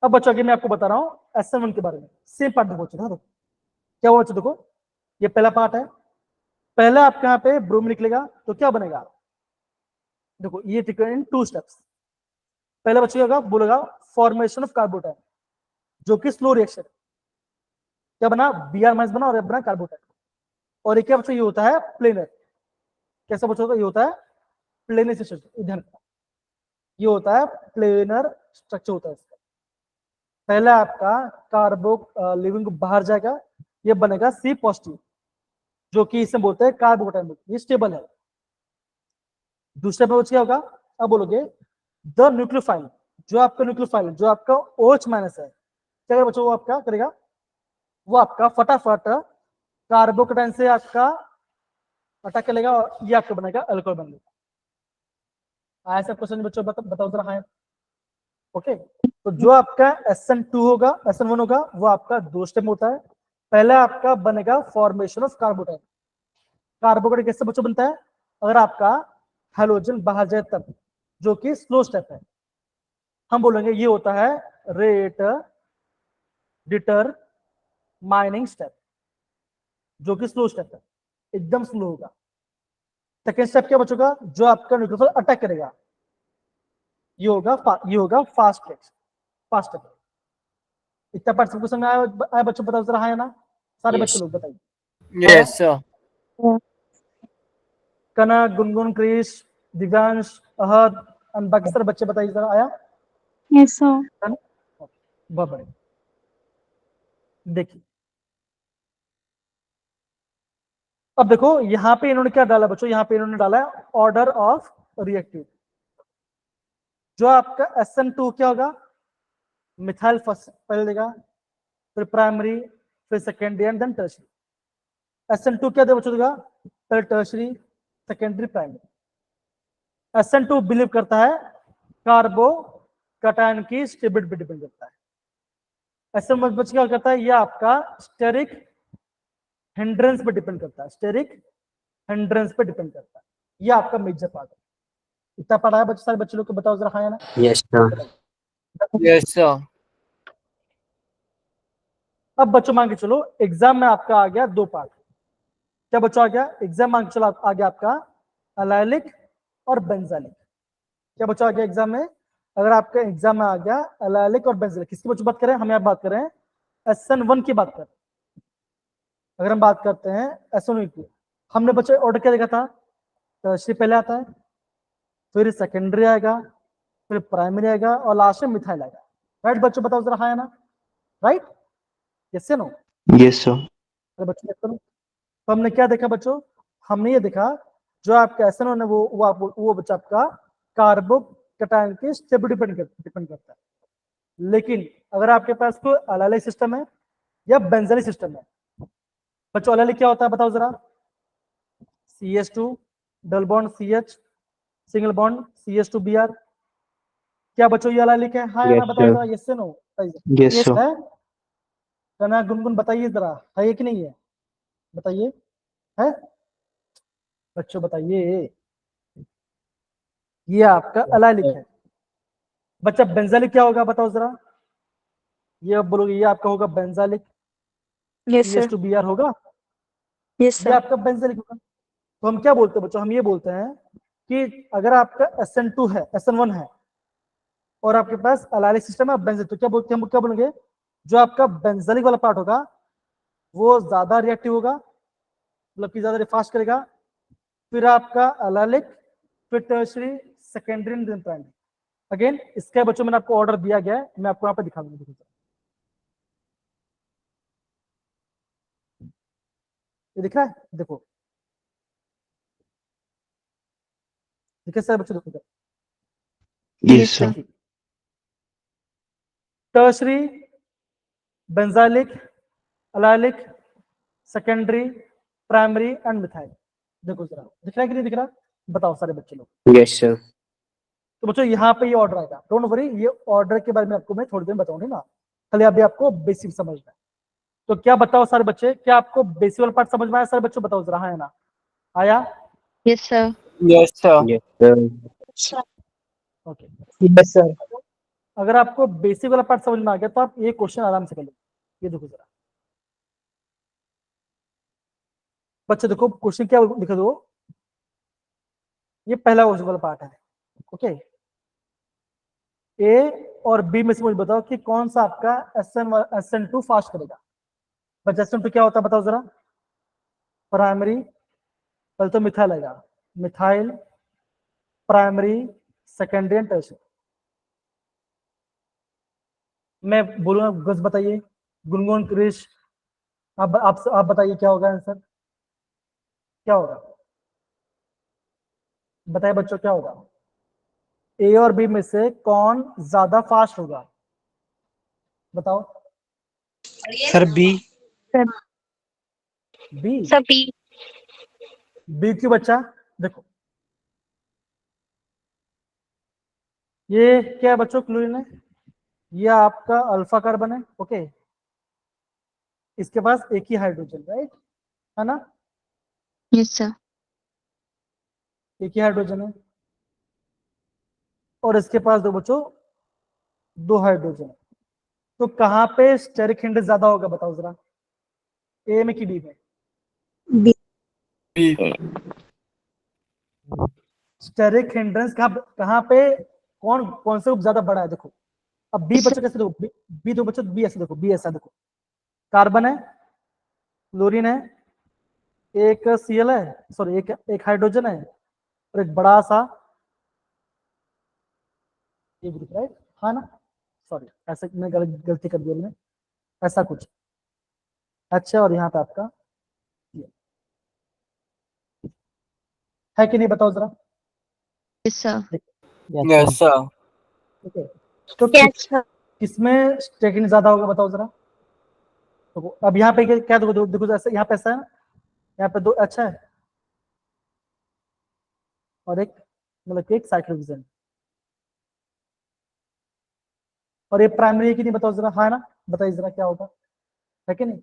अब बच्चों आगे मैं आपको बता रहा हूँ SN1 के बारे में। सेम पार्ट देखो बच्चों, देखो क्या हुआ बच्चों। देखो ये पहला पार्ट है। पहला आपके यहाँ पे ब्रोमीन निकलेगा तो क्या बनेगा? देखो ये इन 2 स्टेप्स। पहला बच्चों क्या होगा? बोलेगा फॉर्मेशन ऑफ कार्बोटाइल, जो कि स्लो रिएक्शन। क्या बना? Br- बना और बना कार्बोटाइल। और एक क्या बच्चों? ये होता है प्लेनर। कैसा बच्चों? ये होता है प्लेनर स्ट्रक्चर। ध्यान रखना, ये होता है प्लेनर स्ट्रक्चर होता है इसका। पहला आपका कार्बो लिविंग बाहर जाएगा, ये बनेगा C पॉजिटिव, जो कि इसे बोलते हैं कार्बोटाइल। ये स्टेबल है। दूसरे पे क्या होगा? अब बोलोगे द न्यूक्लियोफाइल, जो आपका न्यूक्लियोफाइल जो आपका OH माइनस है, क्या करेगा बच्चों? वो आपका करेगा, वो आपका फटाफट कार्बोकेटाइन से आपका अटैक करेगा और ये आपका बनेगा अल्कोहल बनेगा। ऐसा क्वेश्चन बच्चों बताओ जरा हाँ। ओके तो जो आपका SN2 होगा, SN1 होगा, वो आपका 2 स्टेप में होता है। पहला आपका बनेगा फॉर्मेशन ऑफ कार्बोटाइल। कार्बोकेटाइन कैसे बच्चों बनता है? अगर आपका हाइड्रोजन बाहर जाए तब, जो कि स्लो स्टेप है। हम बोलेंगे ये होता है रेट डिटरमाइनिंग स्टेप, जो कि स्लो स्टेप है, एकदम स्लो होगा। सेकेंड स्टेप क्या बचेगा? जो आपका न्यूक्लियोफाइल अटैक करेगा, ये होगा फास्ट स्टेप। इतना पार्ट सबको समझ आया बच्चों? बताओ जरा हाँ या ना सारे Yes. बच्चे लोग बताइए। Yes, sir. कनक, गुनगुन, क्रिश, दिव्यांश, अहद, बाकी सारे बच्चे बताइए जरा आया? Yes, sir. बहुत बढ़िया। देखिए अब देखो यहाँ पे इन्होंने क्या डाला बच्चों? यहाँ पे इन्होंने डाला है ऑर्डर ऑफ रिएक्टिव। जो आपका SN2 क्या होगा? मिथाइल फर्स्ट पहले देगा, फिर प्राइमरी, फिर secondary and then tertiary. SN2 क्या दे बच्चों? देगा पहले tertiary, secondary, primary. SN2 believe करता है कार्बो कटायन की स्टेबिलिटी पे डिपेंड करता है। SN1 बच्चे क्या करता है? ये आपका स्टेरिक हिंड्रेंस पे डिपेंड करता है, स्टेरिक हिंड्रेंस पे डिपेंड करता है। ये आपका मेजर पार्ट है। इतना पढ़ा है बच्चे सारे बच्चे लोग को? बताओ जरा हाँ या ना। Yes, sir. Yes, sir. अब बच्चों मान के चलो एग्जाम में आपका आ गया 2 पार्ट। क्या बच्चों आ गया? एग्जाम मान के चलो आ गया आपका एलाइलिक और बेंजालिक। क्या बच्चों आ गया एग्जाम में? अगर आपका एग्जाम में आ गया एलाइलिक और बेंजालिक, किसकी बच्चों बात करें? हम यहाँ बात कर रहे हैं SN1 की बात कर रहे हैं। अगर हम बात करते हैं SN1 की, हमने बच्चों ऑर्डर क्या देखा था? टर्शरी पहले आता है, फिर सेकेंडरी आएगा, फिर प्राइमरी आएगा और लास्ट में मिथाइल आएगा। राइट बच्चों? बताओ जरा हाँ या ना। राइट? यस या नो? Yes, sir. अरे बच्चों देखो तो हमने क्या देखा बच्चों? हमने ये देखा जो आपका SN1 है वो बच्चा आपका कार्बोकेटायन के स्टेबिलिटी डिपेंड करता है। लेकिन अगर आपके पास कोई एलाइलिक सिस्टम है या बेंजालिक सिस्टम है, बच्चों एलाइलिक क्या होता है बताओ जरा? CH2 double bond CH single bond CH2Br। क्या बच्चों ये एलाइलिक है? हाँ या ना Yes, बताओ sir. जरा। यस से नो बताइए। Yes, sir. है कना गुनगुन बताइए जरा, है कि नहीं है? बताइए है बच्चों, बताइए। ये आपका एलाइलिक है। बच्चा बेंजालिक क्या होगा बताओ जरा? ये अब बोलोगे ये आपका होगा बेंजालिक, यस सर, CH2Br होगा, यस ये सर, आपका बेंजालिक होगा। तो हम क्या बोलते हैं बच्चों, हम ये बोलते हैं कि अगर आपका SN2 है, SN1 है और आपके पास अलाइलिक सिस्टम है बेंजीन, तो क्या बोलते हैं, हम क्या बोलेंगे, जो आपका बेंजालिक वाला पार्ट होगा वो ज्यादा रिएक्टिव होगा, मतलब कि ज्यादा फास्ट करेगा, फिर आपका अलाइलिक, फिर tertiary, secondary, then primary. Again इसके बच्चों मैंने आपको ऑर्डर दिया गया है, मैं आपको यहाँ पे दिखा दूंगा। ये दिख रहा है, देखो देखिए सर बच्चों, देखो Yes, sir. देखिए, tertiary, benzylic, allylic, secondary, primary and methyl. देखो जरा दिख रहा है कि नहीं दिख रहा, बताओ सारे बच्चे लोग। Yes, sir. तो बच्चों यहाँ पे ये ऑर्डर आएगा, डोंट वरी, ये ऑर्डर के बारे में आपको मैं थोड़ी देर में बताऊंगी ना, खाली अभी आपको बेसिक समझना है। तो क्या बताओ सारे बच्चे, क्या आपको बेसिक वाला पार्ट समझ में आया सारे बच्चों, बताओ जरा, हाँ या ना, आया? Yes, sir. Yes, sir. Yes, sir. Okay, Yes, sir. अगर आपको बेसिक वाला पार्ट समझ में आ गया तो आप ये क्वेश्चन आराम से कर लो। ये देखो जरा बच्चे, देखो क्वेश्चन क्या लिखा दो, ये पहला क्वेश्चन वाला पार्ट है। ओके, ए और बी में से मुझे बताओ कि कौन सा आपका SN2 फास्ट करेगा। बच्चा SN2 क्या होता है बताओ जरा, प्राइमरी, पहले तो मिथाइल आएगा, methyl, primary, secondary and tertiary. मैं बोलूंगा गज बताइए, गुनगुन, क्रिश, आप बताइए क्या होगा आंसर, क्या होगा, बताइए बच्चों क्या होगा, ए और बी में से कौन ज्यादा फास्ट होगा, बताओ। Sir, B. B, Sir, B. B क्यों बच्चा, देखो ये क्या है बच्चों, क्लोरीन है, ये आपका अल्फा कार्बन है। ओके, इसके पास एक ही हाइड्रोजन, राइट, है ना, Yes, sir. एक ही हाइड्रोजन है, और इसके पास दो बच्चों दो हाइड्रोजन है। तो कहाँ पे स्टेरिक हिंड्रेंस ज्यादा होगा बताओ जरा, ए में कि बी में? B. स्टेरिक हिंड्रेंस कहाँ पे, कौन कौन से ग्रुप ज्यादा बड़ा है, देखो अब बी बच्चों कैसे, देखो बी दो बच्चों, बी ऐसे देखो, बी ऐसा देखो, कार्बन है, क्लोरीन है, एक Cl है, सॉरी एक हाइड्रोजन है, और एक बड़ा सा ये ग्रुप, राइट, हाँ ना, सॉरी ऐसे मैं गलती कर दी मैंने, ऐसा कुछ। अच्छा, और यहाँ पे आपका ये है कि नहीं बताओ जरा, Yes, sir. Yes, sir. ठीक है, तो Yes, sir. किसमें स्टेकिन ज्यादा होगा बताओ जरा। तो अब यहाँ पे क्या देखो देखो ऐसा, यहाँ पे ऐसा है, यहाँ पे दो अच्छा है, और एक मतलब कि एक साइक्लोहेक्सेन, और ये प्राइमरी है कि नहीं बताओ जरा, हाँ ना, बताइए जरा क्या होगा, है कि नहीं,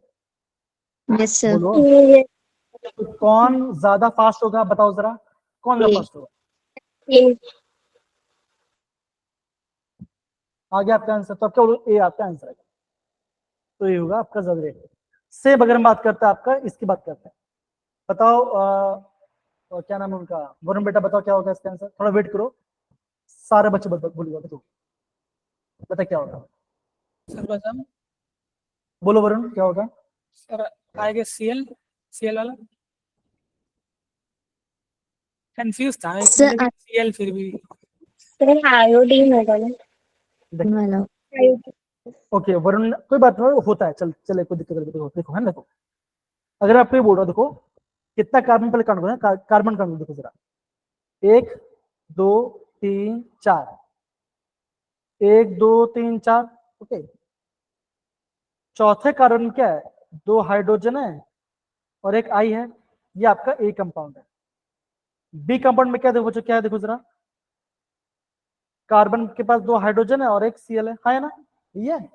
Yes, sir. बोलो। तो कौन ज्यादा फास्ट होगा बताओ जरा, कौन ज्यादा फास्ट होगा, आ गया आपका आंसर, तो आपका ए आपका आंसर है, तो ये होगा आपका ज्यादा रेट। सेब अगर हम बात करते हैं आपका, इसकी बात करते हैं, बताओ क्या नाम है उनका, वरुण बेटा बताओ क्या होगा इसका आंसर, थोड़ा वेट करो, सारे बच्चे बोलिएगा, देखो बता क्या होगा, सर बता, बोलो वरुण क्या होगा। सर आएगा सीएल वाला, कंफ्यूज था एक Sir, लेकिन सीएल फिर भी। Sir, iodine होगा ना? वाला ओके वरुण, कोई बात नहीं, होता है, चले कोई दिक्कत नहीं, देखो है ना, देखो अगर आपको ये बोल रहा देखो कितना कार्बन पहले काउंट करो, कार्बन काउंट देखो जरा, 1 2 3 4, 1 2 3 4, ओके, चौथे कार्बन क्या है, 2 हाइड्रोजन है और एक आई है, ये आपका ए कंपाउंड है। बी कंपाउंड में क्या देखो बच्चों, क्या है देखो जरा, कार्बन के पास 2 हाइड्रोजन है और एक Cl है, हाँ है ना, ये है,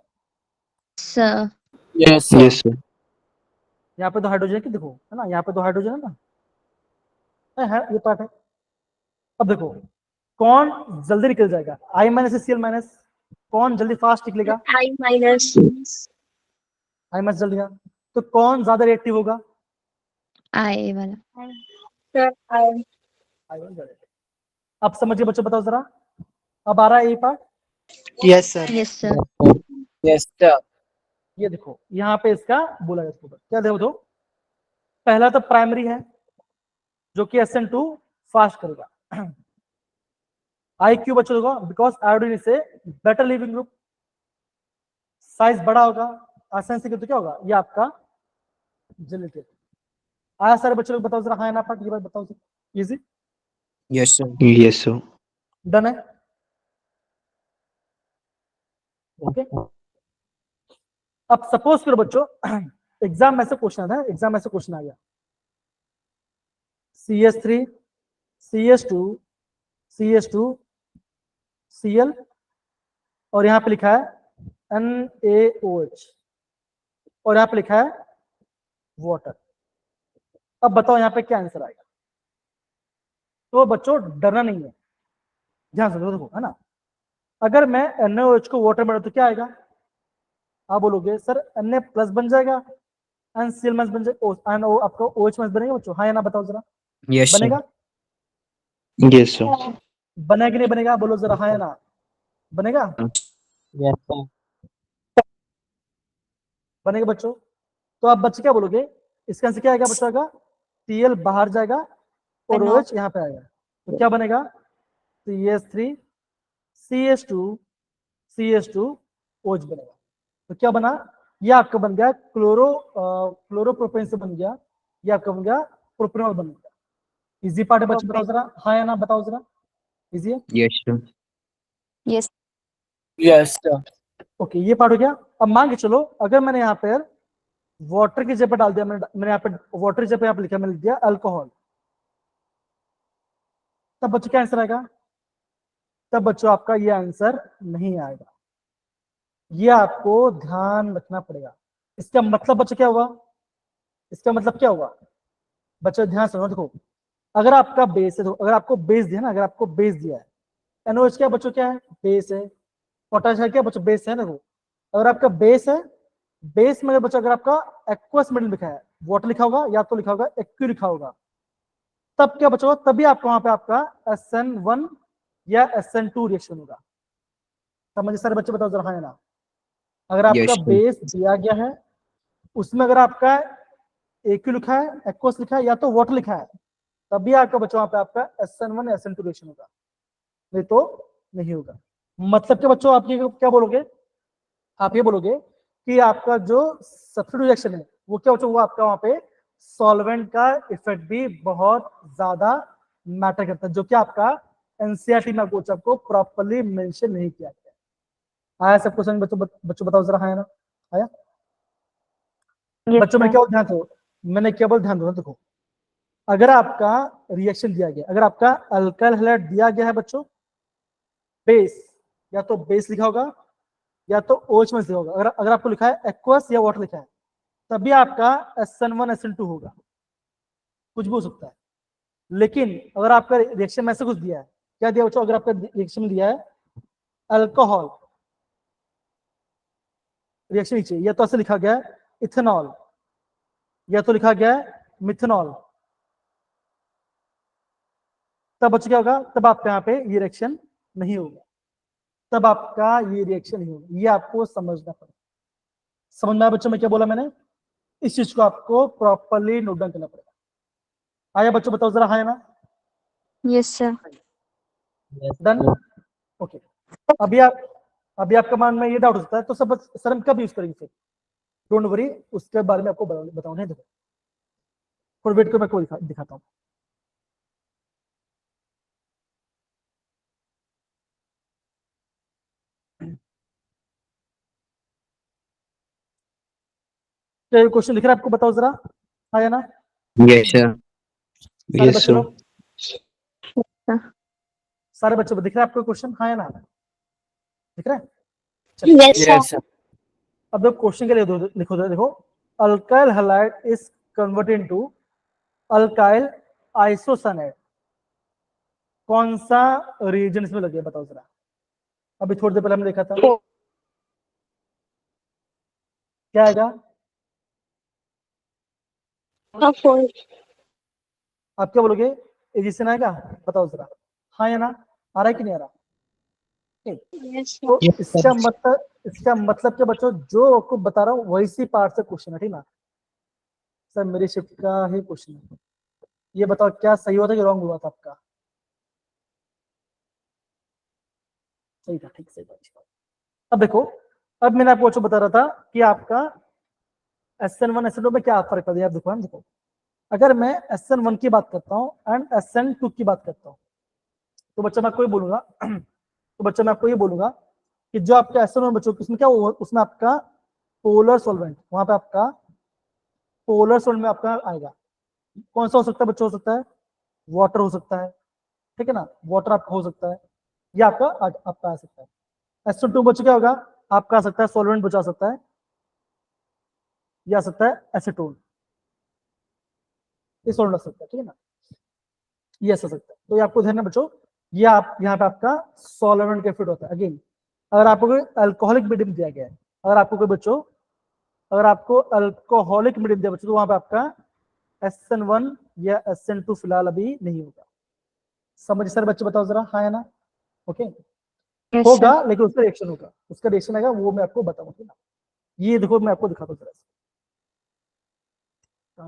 Sir. Yes, sir. Yes, sir. यहाँ पे 2 हाइड्रोजन की देखो, है ना, यहाँ पे 2 हाइड्रोजन है ना, है ये पार्ट है। अब देखो कौन जल्दी निकल जाएगा, I- से Cl- कौन जल्दी फास्ट निकलेगा? I minus. आई मच जल्दी का। तो कौन ज्यादा रिएक्टिव होगा? I वाला. Sir, I. आई वन ज्यादा। अब समझिए बच्चों, बताओ जरा, अब आ रहा है ये part. Yes, sir. Yes, sir. Yes, sir. ये देखो यहाँ पे इसका बोला गया, इसको क्या देखो, पहला तो प्राइमरी है जो कि SN2 फास्ट करेगा। आई क्यों बच्चों होगा? Because iodine is a better leaving group, size बड़ा होगा, आसानी से, तो क्या होगा, ये आपका जेलेटिन। आया सारे बच्चों लोग, बताओ जरा हाँ ना पार्ट, ये बात बताओ, easy, Yes, sir. Yes, sir. Done है? ओके। अब सपोज करो बच्चों, एग्जाम में से क्वेश्चन आता है, एग्जाम में से क्वेश्चन आ गया, CH3 CH2 CH2 Cl और यहाँ पे लिखा है NaOH और यहाँ पे लिखा है वाटर। अब बताओ यहाँ पे क्या आंसर आएगा? तो बच्चों डरना नहीं है, ध्यान से देखो, है ना। अगर मैं NaOH को वाटर में डालूं तो क्या आएगा? आप बोलोगे सर Na प्लस बन जाएगा, NCl माइनस बन जाएगा, NO आपका OH माइनस बनेगा बच्चों, हाँ या ना बताओ जरा, Yes, sir. बनेगा? Yes, sir. बनेगा कि नहीं बनेगा? बोलो जरा हाँ या ना, बनेगा? Yes, sir. बनेगा बच्चों। तो आप बच्चे क्या बोलोगे? इसका आंसर क्या आएगा बच्चों? आएगा Cl बाहर जाएगा और NO. OH यहाँ पे आएगा, तो क्या बनेगा? CH3 CH2 CH2 OH बनेगा। तो क्या बना? ये आपका बन गया क्लोरोप्रोपेन से बन गया, ये आपका बन गया प्रोपेनॉल बन गया। इजी पार्ट है बच्चे, बताओ जरा हाँ या ना, बताओ जरा, इजी है? Yes, sir. Yes. Yes, sir. Okay, ये पार्ट हो गया। अब मान के चलो, अगर मैंने यहाँ पर वाटर की जगह डाल दिया, मैंने यहाँ पे वाटर की जगह यहाँ पे लिखा, मैंने लिख दिया अल्कोहल, तब बच्चों क्या आंसर आएगा? तब बच्चों आपका ये आंसर नहीं आएगा, ये आपको ध्यान रखना पड़ेगा। इसका मतलब बच्चों क्या हुआ? इसका मतलब क्या हुआ बच्चों? ध्यान सुनो, देखो, अगर आपका बेस है, तो अगर आपको बेस दिया ना, अगर आपको बेस दिया है, NaOH क्या बच्चों, क्या है? बेस है। पोटाश है क्या बच्चों? बेस है। देखो, अगर आपका बेस है, बेस में बच्चों अगर आपका एक्वस मेटल लिखा है, वाटर लिखा होगा या तो लिखा होगा एक्यू लिखा होगा, तब क्या बच्चों? तभी आपको वहां पे आपका SN1 या SN2 रिएक्शन होगा। समझे सारे बच्चे? बताओ जरा हाँ या ना। अगर आपका Yes, sir. बेस दिया गया है, उसमें अगर आपका एक्यू लिखा है, एक्वस लिखा है या तो वाटर लिखा है, तभी आपका बच्चों वहां पे आपका SN1 या SN2 रिएक्शन होगा, नहीं तो नहीं होगा। मतलब क्या बच्चों, आप ये क्या बोलोगे? आप ये बोलोगे कि आपका जो सब्स्टिट्यूट रिएक्शन है वो क्या बच्चों, वो आपका वहां पे सॉल्वेंट का इफेक्ट भी बहुत ज्यादा मैटर करता है, जो कि आपका एनसीईआरटी में आपको प्रॉपर्ली मेंशन नहीं किया गया। आया सब क्वेश्चन बच्चों? बच्चों बताओ जरा हाँ या ना, आया? Yes, बच्चों में sir. क्या ध्यान दो, मैंने केवल ध्यान दो, देखो, अगर आपका रिएक्शन दिया गया, अगर आपका अल्काइल हैलाइड दिया गया है बच्चों, बेस, या तो बेस लिखा होगा या तो OH में लिखा होगा, अगर आपको लिखा है एक्वस या वाटर लिखा है, तभी आपका SN1 SN2 होगा, कुछ भी हो सकता है। लेकिन अगर आपका रिएक्शन में ऐसे कुछ दिया है, क्या दिया बच्चों? अगर आपका रिएक्शन में दिया है अल्कोहल, रिएक्शन नीचे या तो ऐसे लिखा गया है इथेनॉल या तो लिखा गया है मिथेनॉल, तब बच्चों क्या होगा? तब आपका यहाँ पे ये रिएक्शन नहीं होगा, तब आपका ये रिएक्शन नहीं होगा। ये आपको समझना पड़ेगा। समझ में आया बच्चों में क्या बोला मैंने? इस चीज को आपको प्रॉपर्ली नोट डाउन करना पड़ेगा। आया बच्चों? बताओ जरा हाँ या ना। Yes, sir. डन? ओके। अभी आपका मन में ये डाउट होता है, तो सब सर हम कब यूज करेंगे फिर? डोंट वरी, उसके बारे में आपको बताऊंगा। देखो, थोड़ा वेट करो, मैं आपको दिखाता हूँ। क्या ये क्वेश्चन लिख रहा है आपको? बताओ जरा हाँ या ना। Yes, sir. सारे Yes, बच्चों sir. लोग, सारे बच्चों को दिख रहा है आपको क्वेश्चन? हाँ या ना दिख रहा है? चलिए, Yes, sir. Yes, sir. अब देखो क्वेश्चन के लिए लिखो जरा, देखो, alkyl halide is converted into alkyl isocyanide, कौन सा रीजन इसमें लगे बताओ जरा। अभी थोड़ी देर पहले हमने देखा था, क्या आएगा? आप क्या बोलोगे? एजिशन आएगा? बताओ जरा, हाँ या ना? आ रहा है कि नहीं आ रहा? तो इसका मतलब क्या बच्चों, जो आपको बता रहा हूँ वही सी पार्ट से क्वेश्चन है, ठीक ना? सर मेरी शिफ्ट का ही क्वेश्चन है, ये बताओ क्या सही हुआ था कि रॉन्ग हुआ था आपका? सही था, ठीक, सही था। अब देखो, अब मैंने आपको जो बता रहा था कि आपका SN1 SN2 में क्या फर्क है, आप देखो, अगर मैं SN1 की बात करता हूँ एंड SN2 की बात करता हूँ, तो बच्चा मैं आपको ये बोलूंगा कि जो आपका SN1 बच्चों उसमें क्या होगा, उसमें आपका पोलर सॉल्वेंट, वहां पे आपका पोलर सॉल्वेंट में आपका आएगा, कौन सा हो सकता है बच्चों? हो सकता है वाटर हो सकता है, ठीक है ना, वाटर आपका हो सकता है, ये आपका आ सकता है। SN2 बच्चों क्या होगा, आपका आ सकता है सॉल्वेंट बचा सकता है, या आ सकता है एसीटोन, ये सॉल्वेंट आ सकता है, ठीक है ना, ये ऐसा सकता है। तो ये आपको ध्यान है बच्चों, ये आप यहाँ पे आपका सॉल्वेंट के फिट होता है। अगेन अगर आपको कोई अल्कोहलिक मीडियम दिया गया है, अगर आपको अल्कोहलिक मीडियम दिया बच्चों, तो वहां पे आपका SN1 या SN2 फिलहाल अभी नहीं होगा। समझ सर बच्चे, बताओ जरा, हाँ या ना? ओके, होगा लेकिन उसका रिएक्शन होगा, आएगा, वो मैं आपको बताऊंगा ना। ये देखो मैं आपको दिखाता हूँ जरा,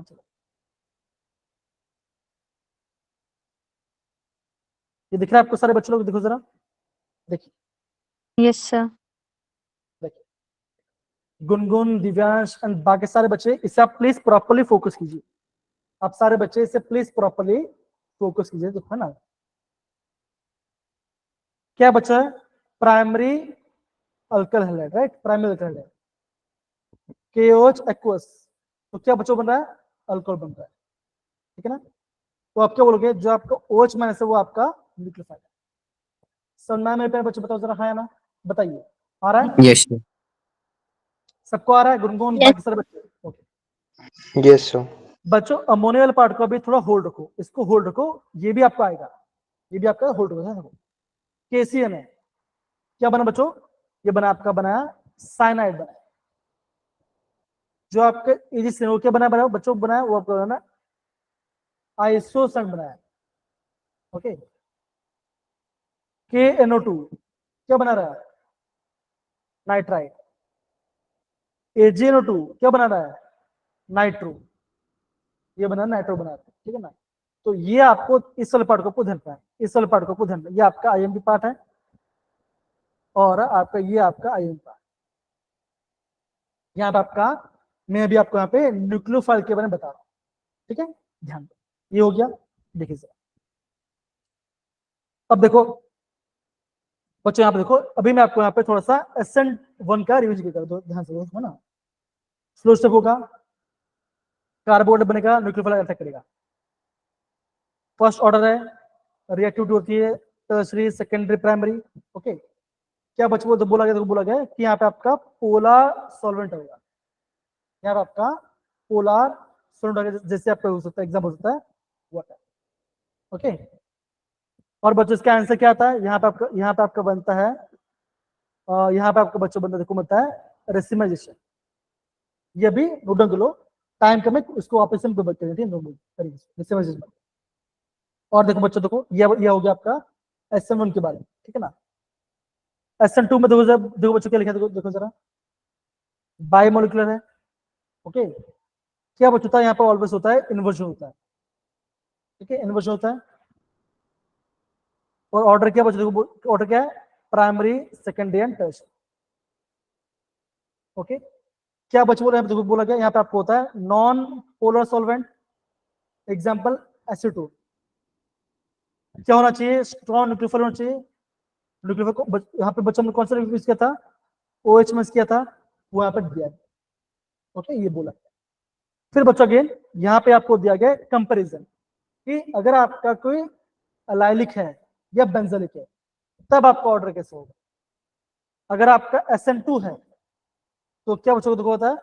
चलो ये दिख रहा है आपको सारे बच्चे लोग? देखो जरा, देखिए, यस सर। देखिए गुनगुन, दिव्यांश एंड बाकी सारे बच्चे, इसे आप प्लीज प्रॉपर्ली फोकस कीजिए, आप सारे बच्चे इसे प्लीज प्रॉपर्ली फोकस कीजिए, देखो है ना क्या बच्चा है? Primary alkali halide, right, primary alkali halide, KOH aqueous, तो क्या बच्चों बन रहा है? अल्कोहल बन रहा है, ठीक है ना? तो आप क्या बोलोगे, जो आपका OH माइनस है वो आपका न्यूक्लियोफाइल है। समझ में मेरे बच्चे, बताओ जरा, हाँ या ना? बताइए, आ रहा है? Yes, sir. सबको आ रहा है? गुनगुन, बाकी सारे बच्चे? Okay Yes, sir. बच्चों, अमोनिया वाले पार्ट को अभी थोड़ा होल्ड रखो, इसको होल्ड रखो, ये भी आपका आएगा, ये भी आपका होल्ड रखो। KCN है, क्या बना बच्चों? ये बना आपका, बनाया साइनाइड बनाया, जो आपके एजिसन क्या बनाया बच्चों, बनाया वो आपका ना आइसोसन बनाया, ओके। KNO2 क्या बना रहा है? नाइट्राइड। AgNO2 क्या बना रहा है? नाइट्रो, ये बना नाइट्रो बना रहा है, ठीक है ना? तो ये आपको इस वाले पार्ट को आपको ध्यान रखना है, इस वाले पार्ट को आपको ध्यान रखना है, ये आपका IMP पार्ट है और आपका ये आपका IMP पार्ट, यहाँ पे आपका, मैं अभी आपको यहाँ पे न्यूक्लियोफाइल के बारे में बता रहा हूँ, ठीक है, ध्यान दो, ये हो गया। देखिए सर, अब देखो बच्चों, यहाँ पे देखो, अभी मैं आपको यहाँ पे थोड़ा सा SN1 का रिवीजन कर दो, ध्यान से, है ना? स्लो स्टेप होगा, कार्बोनेट बनेगा, न्यूक्लियोफाइल अटैक करेगा, फर्स्ट ऑर्डर है, रिएक्टिविटी होती है टर्शरी, सेकेंडरी, प्राइमरी, ओके। क्या बच्चों को बोला गया कि यहाँ पे आपका पोलर सॉल्वेंट होगा, यहाँ पे आपका पोलर सॉल्वेंट होगा, जैसे आपका हो सकता है, एग्जाम्पल हो सकता है वाटर, ओके। और बच्चों इसका आंसर क्या आता है? यहाँ पे आपका बनता है, यहाँ पे आपका बच्चों बनता है रेसिमाइजेशन, ये भी नोट कर लो, टाइम कम है, इसको वापस हम डिवाइड करेंगे नॉर्मल तरीके से, रेसिमाइजेशन। और देखो बच्चों, देखो ये हो गया आपका SN1 के बारे में, ठीक है ना? SN2 में देखो बच्चों क्या लिखा है, देखो जरा, बायोमोलिकुलर है, ओके। क्या बच्चों होता है यहाँ पर? ऑलवेज होता है इन्वर्जन होता है, ठीक है, इन्वर्जन होता है। और ऑर्डर क्या बच्चों, देखो ऑर्डर क्या है? Primary, secondary and tertiary, okay. क्या बच्चों बोला, देखो बोला गया यहाँ पे आपको होता है non polar solvent, example acetone. क्या होना चाहिए? स्ट्रॉन्ग न्यूक्लियोफाइल होना चाहिए, न्यूक्लियोफाइल को यहाँ पे बच्चों ने कौन सा यूज किया था? OH में किया था, वो यहाँ पर दिया, ओके, ये बोला। फिर बच्चों अगेन यहाँ पे आपको दिया गया कंपैरिजन कि अगर आपका कोई अलाइलिक है या बेंजलिक है, तब आपका ऑर्डर कैसे होगा। अगर आपका SN2 है तो क्या बच्चों को देखो होता है,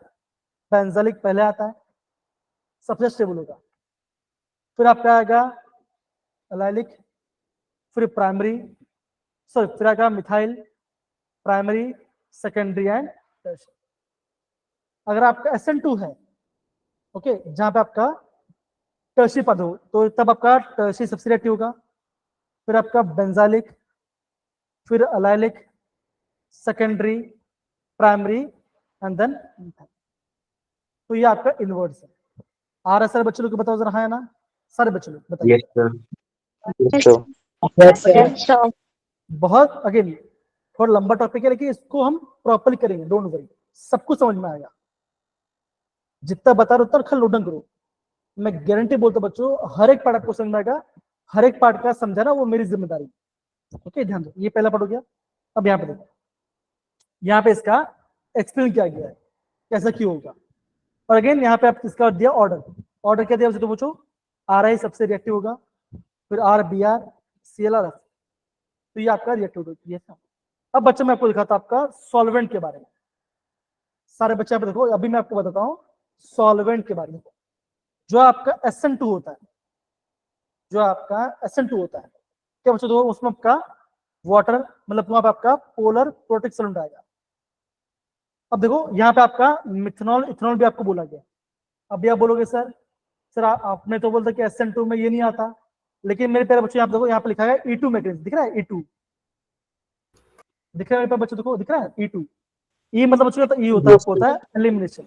बेंजलिक पहले आता है, सबसे स्टेबल होगा, फिर आपका आएगा अलाइलिक, फिर प्राइमरी, फिर आएगा methyl, primary, secondary and tertiary. अगर आपका SN2 है, ओके, जहां पे आपका टर्शियरी पद हो, तो तब आपका टर्शियरी सबसे रिएक्टिव होगा, फिर आपका बेंजालिक, फिर allylic, secondary, primary and then. तो ये आपका इनवर्स है। आ रहा है सारे बच्चों लोग को बताओ जरा, हाँ या ना? सारे बच्चों लोग बताइए। Yes, sir. Yes, sir. Yes, sir. Yes, sir. बहुत अगेन थोड़ा लंबा टॉपिक है, लेकिन इसको हम प्रॉपरली करेंगे, डोंट वरी, सब कुछ समझ में आएगा। जितना बता रहा उतना खाली लोडन करो, मैं गारंटी बोलता हूं बच्चों, हर एक पार्ट आपको समझ में आएगा, हर एक पार्ट का समझाना वो मेरी जिम्मेदारी। ओके, ध्यान दो, ये पहला पार्ट हो गया। अब यहाँ पे देखो, यहाँ पे इसका एक्सप्लेन किया गया है कैसा क्यों होगा, और अगेन यहाँ पे आप इसका दिया ऑर्डर। ऑर्डर क्या दिया उसे तो पूछो, RI सबसे रिएक्टिव होगा, फिर RBr, ClRF, तो ये आपका रिएक्टिव होगा। अब बच्चों मैं आपको दिखाता हूं आपका सॉल्वेंट के बारे में। सारे बच्चे आप देखो, अभी मैं आपको बताता हूँ सॉल्वेंट के बारे में। जो आपका SN2 होता है, जो आपका SN2 होता है, क्या बच्चों देखो, उसमें आपका वाटर मतलब वहां पे आपका पोलर प्रोटिक सॉल्वेंट आएगा। अब देखो यहाँ पे आपका मिथनॉल, इथेनॉल भी आपको बोला गया। अब भी आप बोलोगे सर आपने तो बोलता कि SN2 में ये नहीं आता, लेकिन मेरे प्यारे बच्चों यहाँ पे देखो, यहाँ पे लिखा है E2 मैग्नीज, दिख रहा है E2, दिख रहा है मेरे बच्चों, देखो दिख रहा है E2। E मतलब बच्चों E होता है, आपको होता है एलिमिनेशन,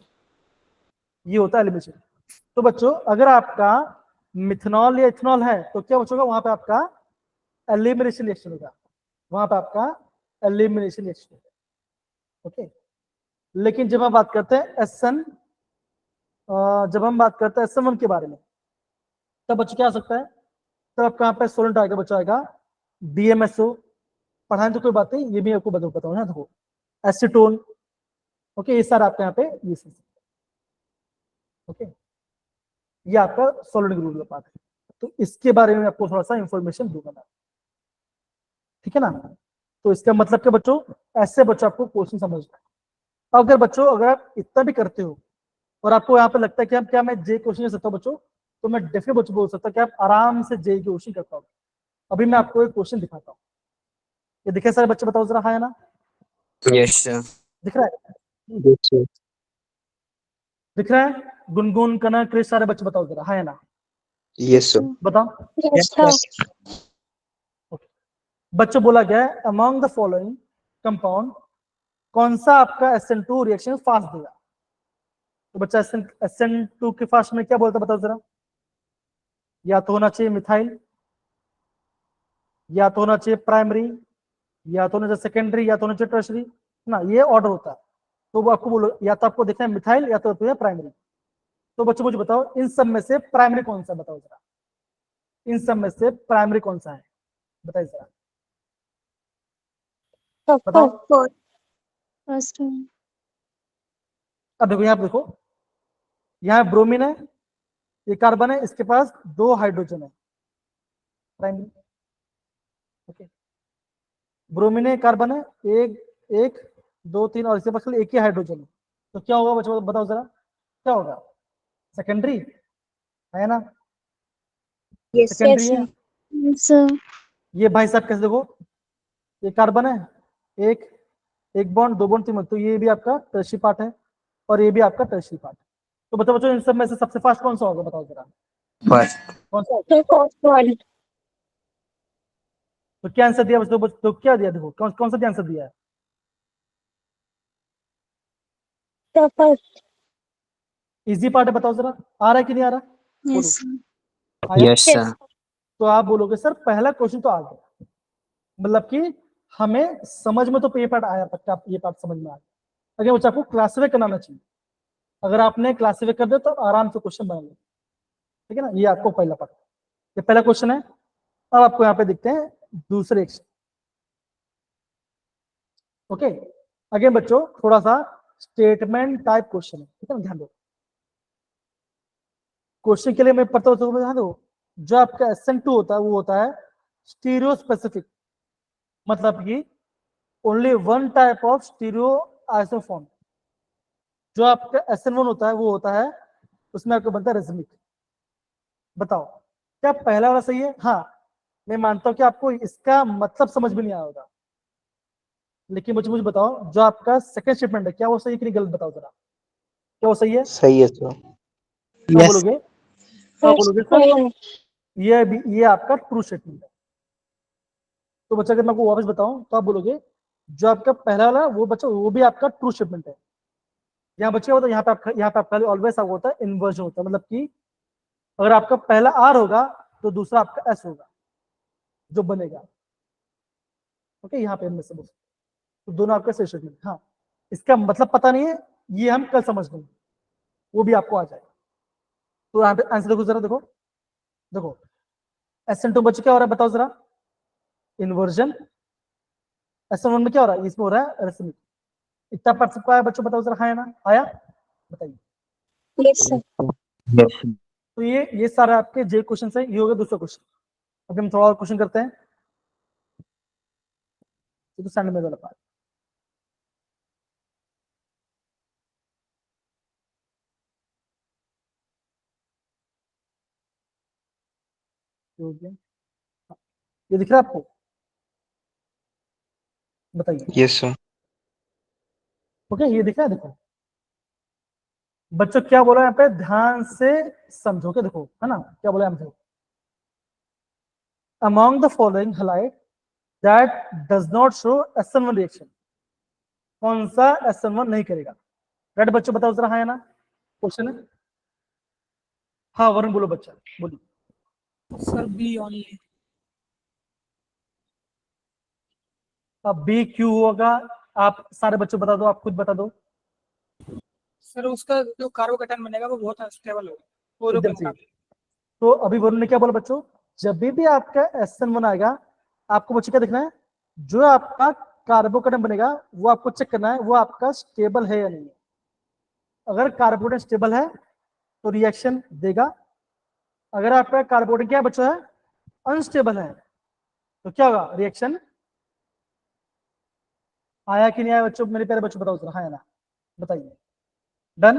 ये होता है एलिमिनेशन। तो बच्चों अगर आपका मिथनॉल या इथेनॉल है तो क्या बच्चों वहां पे आपका एलिमिनेशन रिएक्शन होगा, वहां पे आपका एलिमिनेशन रिएक्शन होगा। ओके, लेकिन जब हम बात करते हैं जब हम बात करते हैं SN1 के बारे में, तब बच्चों क्या आ सकता है, तब आपका यहाँ पे सोलेंट आएगा, बच्चों आएगा DMSO, पढ़ाएं तो कोई बात नहीं, ये भी आपको बताऊँ ना, देखो एसीटोन। ओके, ये सारा आपका यहाँ पे ये ओके, ये आपका सॉलिड ग्रुप का पार्ट है। तो इसके बारे में आपको थोड़ा सा इंफॉर्मेशन दूंगा मैं, ठीक है ना। तो इसका मतलब क्या बच्चों, ऐसे बच्चों आपको क्वेश्चन समझना है। अगर बच्चों अगर आप इतना भी करते हो और आपको यहाँ पे लगता है कि अब क्या मैं जे क्वेश्चन कर सकता हूँ बच्चों, तो मैं डेफिनेटली बच्चों बोल सकता हूँ कि आप आराम से जे क्वेश्चन कर पाओगे। अभी मैं आपको एक क्वेश्चन दिखाता हूँ, ये दिखे सारे बच्चे, बताओ जरा, हाँ या ना? Yes, sir. दिख रहा है? Yes, sir. दिख रहा है? गुनगुन, कनक, क्रिश, सारे बच्चे बताओ जरा, हाँ या ना? Yes, sir. बताओ। Yes, sir. बच्चों बोला गया है अमॉन्ग द फॉलोइंग कंपाउंड कौन सा आपका SN2 रिएक्शन फास्ट देगा। तो बच्चा SN2 के फास्ट में क्या बोलता है बताओ जरा, या तो होना चाहिए मिथाइल, या तो होना चाहिए प्राइमरी, या तो होना चाहिए सेकेंडरी, या तो होना चाहिए टर्शरी ना, ये ऑर्डर होता है। तो वो आपको बोलो, या तो आपको देखना है मिथाइल, या तो प्राइमरी। तो बच्चों मुझे बताओ इन सब में से प्राइमरी कौन सा, बताओ जरा, इन सब में से प्राइमरी कौन सा है, बताइए जरा, बताओ। First one. अब देखो यहाँ पे देखो, यहाँ ब्रोमीन है, ये कार्बन है, इसके पास 2 हाइड्रोजन है, प्राइमरी। ओके, ब्रोमीन है, कार्बन है, एक 2 3 और इसके पास खाली एक ही हाइड्रोजन है, तो क्या होगा बच्चों बताओ जरा, क्या होगा, सेकेंडरी है ना? Yes, सेकेंडरी yes, है। Yes, sir. ये भाई साहब कैसे देखो, ये कार्बन है, एक बॉन्ड 2 बॉन्ड 3 बॉन्ड, तो ये भी आपका टर्शियरी पार्ट है और ये भी आपका टर्शियरी पार्ट है। तो बताओ बच्चों इन सब में से सबसे फास्ट कौन सा होगा, बताओ जरा, First. कौन सा होगा? First one. तो क्या आंसर दिया बच्चों, तो क्या दिया, देखो कौन सा आंसर दिया है? The first. इजी पार्ट है, बताओ जरा, आ रहा है कि नहीं आ रहा? Yes, sir. आया? Yes, sir. तो आप बोलोगे सर पहला क्वेश्चन तो आ गया, मतलब कि हमें समझ में तो ये पार्ट आया, पक्का ये पार्ट समझ में आया। अगर बच्चा आपको क्लासिफाई करना चाहिए, अगर आपने क्लासिफाई कर दिया तो आराम से क्वेश्चन बना लो, ठीक है ना। ये आपको पहला पार्ट, ये पहला क्वेश्चन है। अब आपको यहाँ पे दिखते हैं दूसरे एक्शन। ओके, अगेन बच्चों थोड़ा सा स्टेटमेंट टाइप क्वेश्चन है, ठीक है ना, ध्यान दो। क्वेश्चन के लिए मैं पढ़ता हूँ, ध्यान दो। जो आपका SN2 होता है वो होता है स्टीरियो स्पेसिफिक, मतलब कि only one type of stereo isoform. जो आपका SN1 होता है वो होता है उसमें आपको बनता है रेजमिक। बताओ क्या पहला वाला सही है? हाँ, मैं मानता हूं कि आपको इसका मतलब समझ में नहीं आया होगा, लेकिन मुझे बताओ, जो आपका सेकंड स्टेटमेंट है क्या वो सही है कि नहीं गलत, बताओ जरा, क्या वो सही है? सही है सर। क्या Yes. बोलोगे? क्या बोलोगे सर? ये आपका ट्रू स्टेटमेंट है। तो बच्चा अगर मैं आपको वापस बताऊं तो आप बोलोगे जो आपका पहला वाला है वो बच्चा वो भी आपका ट्रू स्टेटमेंट है। यहाँ बच्चे होता है, यहाँ पे आपका ऑलवेज होता है इन्वर्जन होता है, मतलब कि अगर आपका पहला आर होगा तो दूसरा आपका एस होगा जो बनेगा। ओके, यहाँ पे इनमें से तो दोनों आपका सही स्टेटमेंट। हाँ, इसका मतलब पता नहीं है, ये हम कल समझ लेंगे, वो भी आपको आ जाएगा। तो यहाँ पे आंसर देखो जरा, देखो देखो SN2 बच्चे क्या हो रहा है बताओ जरा, इन्वर्जन। SN1 में क्या हो रहा है, इसमें हो रहा है रेसिमिक। इतना पर सबको आया बच्चों, बताओ जरा, हाँ या ना आया, बताइए। Yes, sir. Yes. तो ये सारे आपके जे क्वेश्चन है, ये हो गया दूसरा क्वेश्चन। अभी हम थोड़ा और क्वेश्चन करते हैं। तो स्टैंड में वाला पार्ट हो गया। हाँ, ये दिख रहा है आपको, बताइए। Yes sir. ओके, ये दिख रहा है, देखो बच्चों क्या बोला यहाँ पे, ध्यान से समझो के देखो, है ना क्या बोला यहाँ पे, among the following halide that does not show SN1 reaction, कौन सा SN1 नहीं करेगा? राइट बच्चों, बताओ जरा, हाँ या ना, क्वेश्चन है। हाँ वरुण बोलो बच्चा, बोलिए। Sir B only. अब बी क्यों होगा, आप सारे बच्चों बता दो, आप खुद बता दो। सर उसका जो कार्बोकेटायन बनेगा वो बहुत अनस्टेबल होगा, वो एकदम सही। तो अभी वरुण ने क्या बोला बच्चों, जब भी आपका SN1 आएगा आपको बच्चे क्या देखना है, जो आपका कार्बोकेटायन बनेगा वो आपको चेक करना है वो आपका स्टेबल है या नहीं है। अगर कार्बोकेटायन स्टेबल है तो रिएक्शन देगा, अगर आपका कार्बोकेटायन क्या बच्चों है, अनस्टेबल है, तो क्या होगा, रिएक्शन आया कि नहीं आया बच्चों, मेरे प्यारे बच्चों बताओ जरा, हाँ या ना, बताइए। डन?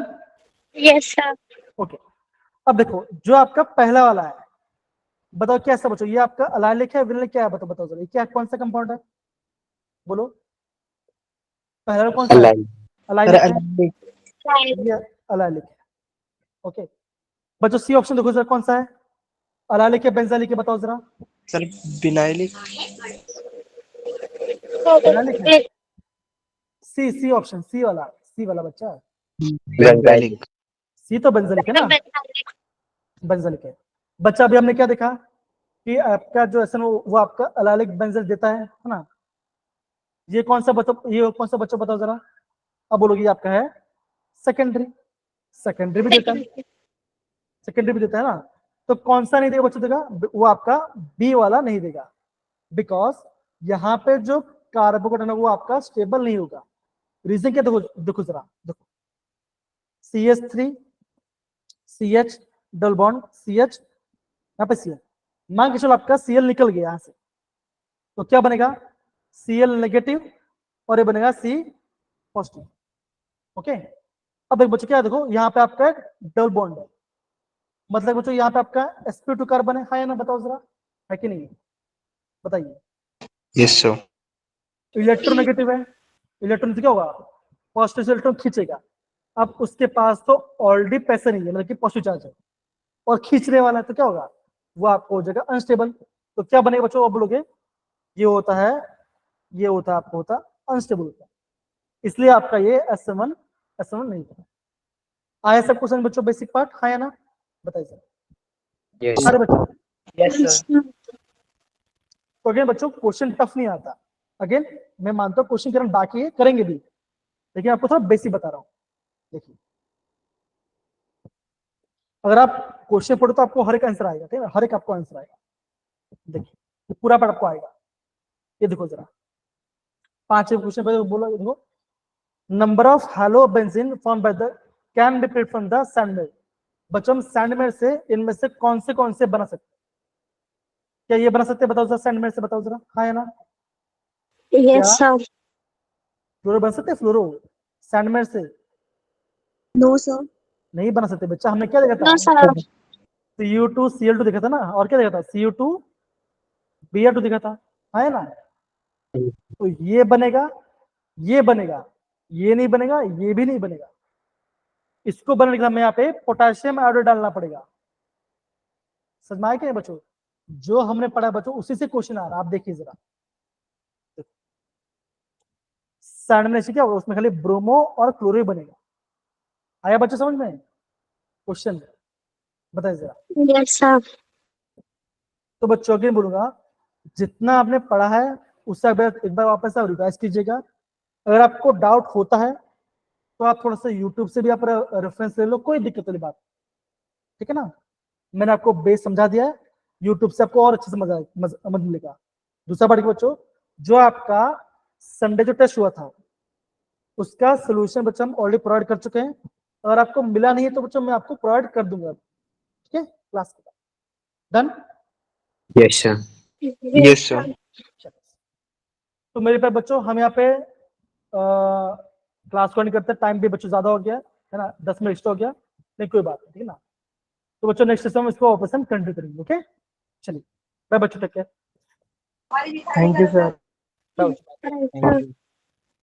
Yes, sir. ओके, अब देखो जो आपका पहला वाला है, बताओ कैसा बच्चों, ये आपका अलाइलिक है, विनिलिक क्या है, बताओ बताओ जरा, ये क्या कौन सा कंपाउंड है, बोलो। पहला वाला कौन सा है, अलाइलिक है, ये अलाइलिक है। ओके बच्चों, सी ऑप्शन देखो जरा कौन सा है, अलाइलिक है बेंजाइलिक है, बताओ जरा। Sir vinylic. अलाइलिक है, सी ऑप्शन, सी वाला बच्चा, बेंजाइलिक। सी तो बेंजाइलिक है ना, बेंजाइलिक है। बच्चा अभी हमने क्या देखा कि आपका जो एसन वो आपका अलाइलिक बेंजाइल देता है ना। ये कौन सा बच्चों, ये कौन सा बच्चों बताओ जरा, अब बोलोगे ये आपका है सेकेंडरी भी देता है, सेकेंडरी भी देता है ना। तो कौन सा नहीं देगा बच्चों, देगा वो आपका बी वाला नहीं देगा, बिकॉज यहाँ पे जो कार्बोकेटायन है वो आपका स्टेबल नहीं होगा। रीजन क्या, देखो देखो जरा, देखो CH3 CH double bond CH, यहाँ पे Cl, मान के चलो आपका Cl निकल गया यहाँ से, तो क्या बनेगा, Cl नेगेटिव और ये बनेगा C पॉजिटिव। ओके, अब एक बच्चों क्या है, देखो यहाँ पे आपका डबल बॉन्ड है, मतलब बच्चों यहाँ पे आपका sp2 कार्बन है, हाँ या ना, बताओ जरा, है कि नहीं, बताइए। Yes sir. इलेक्ट्रोनेगेटिव है, इलेक्ट्रॉन से क्या होगा, पॉजिटिव से इलेक्ट्रॉन खींचेगा। अब उसके पास तो ऑलरेडी पैसे नहीं है, मतलब कि पॉजिटिव चार्ज है और खींचने वाला है, तो क्या होगा, वो आपको हो जाएगा अनस्टेबल। तो क्या बनेगा बच्चों, अब बोलोगे ये होता है, ये होता है आपको होता अनस्टेबल होता है, इसलिए आपका ये SN1 नहीं होता। आया सब क्वेश्चन बच्चों, बेसिक पार्ट, हाँ या ना, बताइए सर। Yes. सारे बच्चों, यस सर। तो अगेन बच्चों क्वेश्चन टफ नहीं आता, अगेन मैं मानता हूँ क्वेश्चन करना बाकी है, करेंगे भी, लेकिन आपको थोड़ा बेसिक बता रहा हूँ। देखिए अगर आप क्वेश्चन पढ़ो तो आपको हर एक आंसर आएगा, ठीक है, हर एक आपको आंसर आएगा। देखिए पूरा पार्ट आपको आएगा, ये देखो जरा 5 क्वेश्चन पहले बोलो, देखो number of halo benzene form by the can be prepared from the Sandmeyer. बच्चों हम सैंडमेल से इनमें से कौन से बना सकते हैं, क्या ये बना सकते हैं, बताओ जरा सैंडमेल से, बताओ जरा, हाँ या ना। Yes, sir. फ्लोरो बन सकते हैं, फ्लोरो सैंडमेल से No, sir. नहीं बना सकते बच्चा, हमने क्या देखा था, No, sir. Cu2 Cl2 देखा था ना, और क्या देखा था, Cu2 Br2 देखा था, है ना। तो ये बनेगा ये बनेगा, ये नहीं बनेगा, ये भी नहीं बनेगा। इसको बनने के लिए हमें यहाँ पे पोटेशियम आयोडाइड डालना पड़ेगा। समझ में आया क्या बच्चों? जो हमने पढ़ा बच्चों उसी से क्वेश्चन आ रहा है, आप देखिए जरा। सैंड में क्या होगा, उसमें खाली ब्रोमो और क्लोरीन बनेगा। आया बच्चों समझ में? क्वेश्चन बताइए जरा। Yes, sir. तो बच्चों अगेन बोलूंगा, जितना आपने पढ़ा है उससे एक बार वापस आप रिवाइज कीजिएगा। अगर आपको डाउट होता है तो आप थोड़ा सा यूट्यूब से भी आप रेफरेंस ले लो, कोई दिक्कत वाली बात, ठीक है ना। मैंने आपको बेस समझा दिया है, यूट्यूब से आपको और अच्छे से समझ मिलेगा। दूसरा पार्ट बच्चों, जो आपका संडे जो टेस्ट हुआ था उसका सोल्यूशन बच्चों हम ऑलरेडी प्रोवाइड कर चुके हैं। अगर आपको मिला नहीं है तो बच्चों मैं आपको प्रोवाइड कर दूंगा, ठीक है, क्लास के बाद। Done? Yes, sir. Yes, sir. तो मेरे पास बच्चों हम यहाँ पे क्लास को नहीं करते, टाइम भी बच्चों ज्यादा हो गया है ना, 10 मिनट एक्स्ट्रा हो गया, नहीं कोई बात नहीं, ठीक है ना। तो बच्चों नेक्स्ट सेशन में इसको वापस हम कंटिन्यू करेंगे। ओके, चलिए बाय बच्चों, take care. Thank you sir. Bye बच्चों। Right, sir.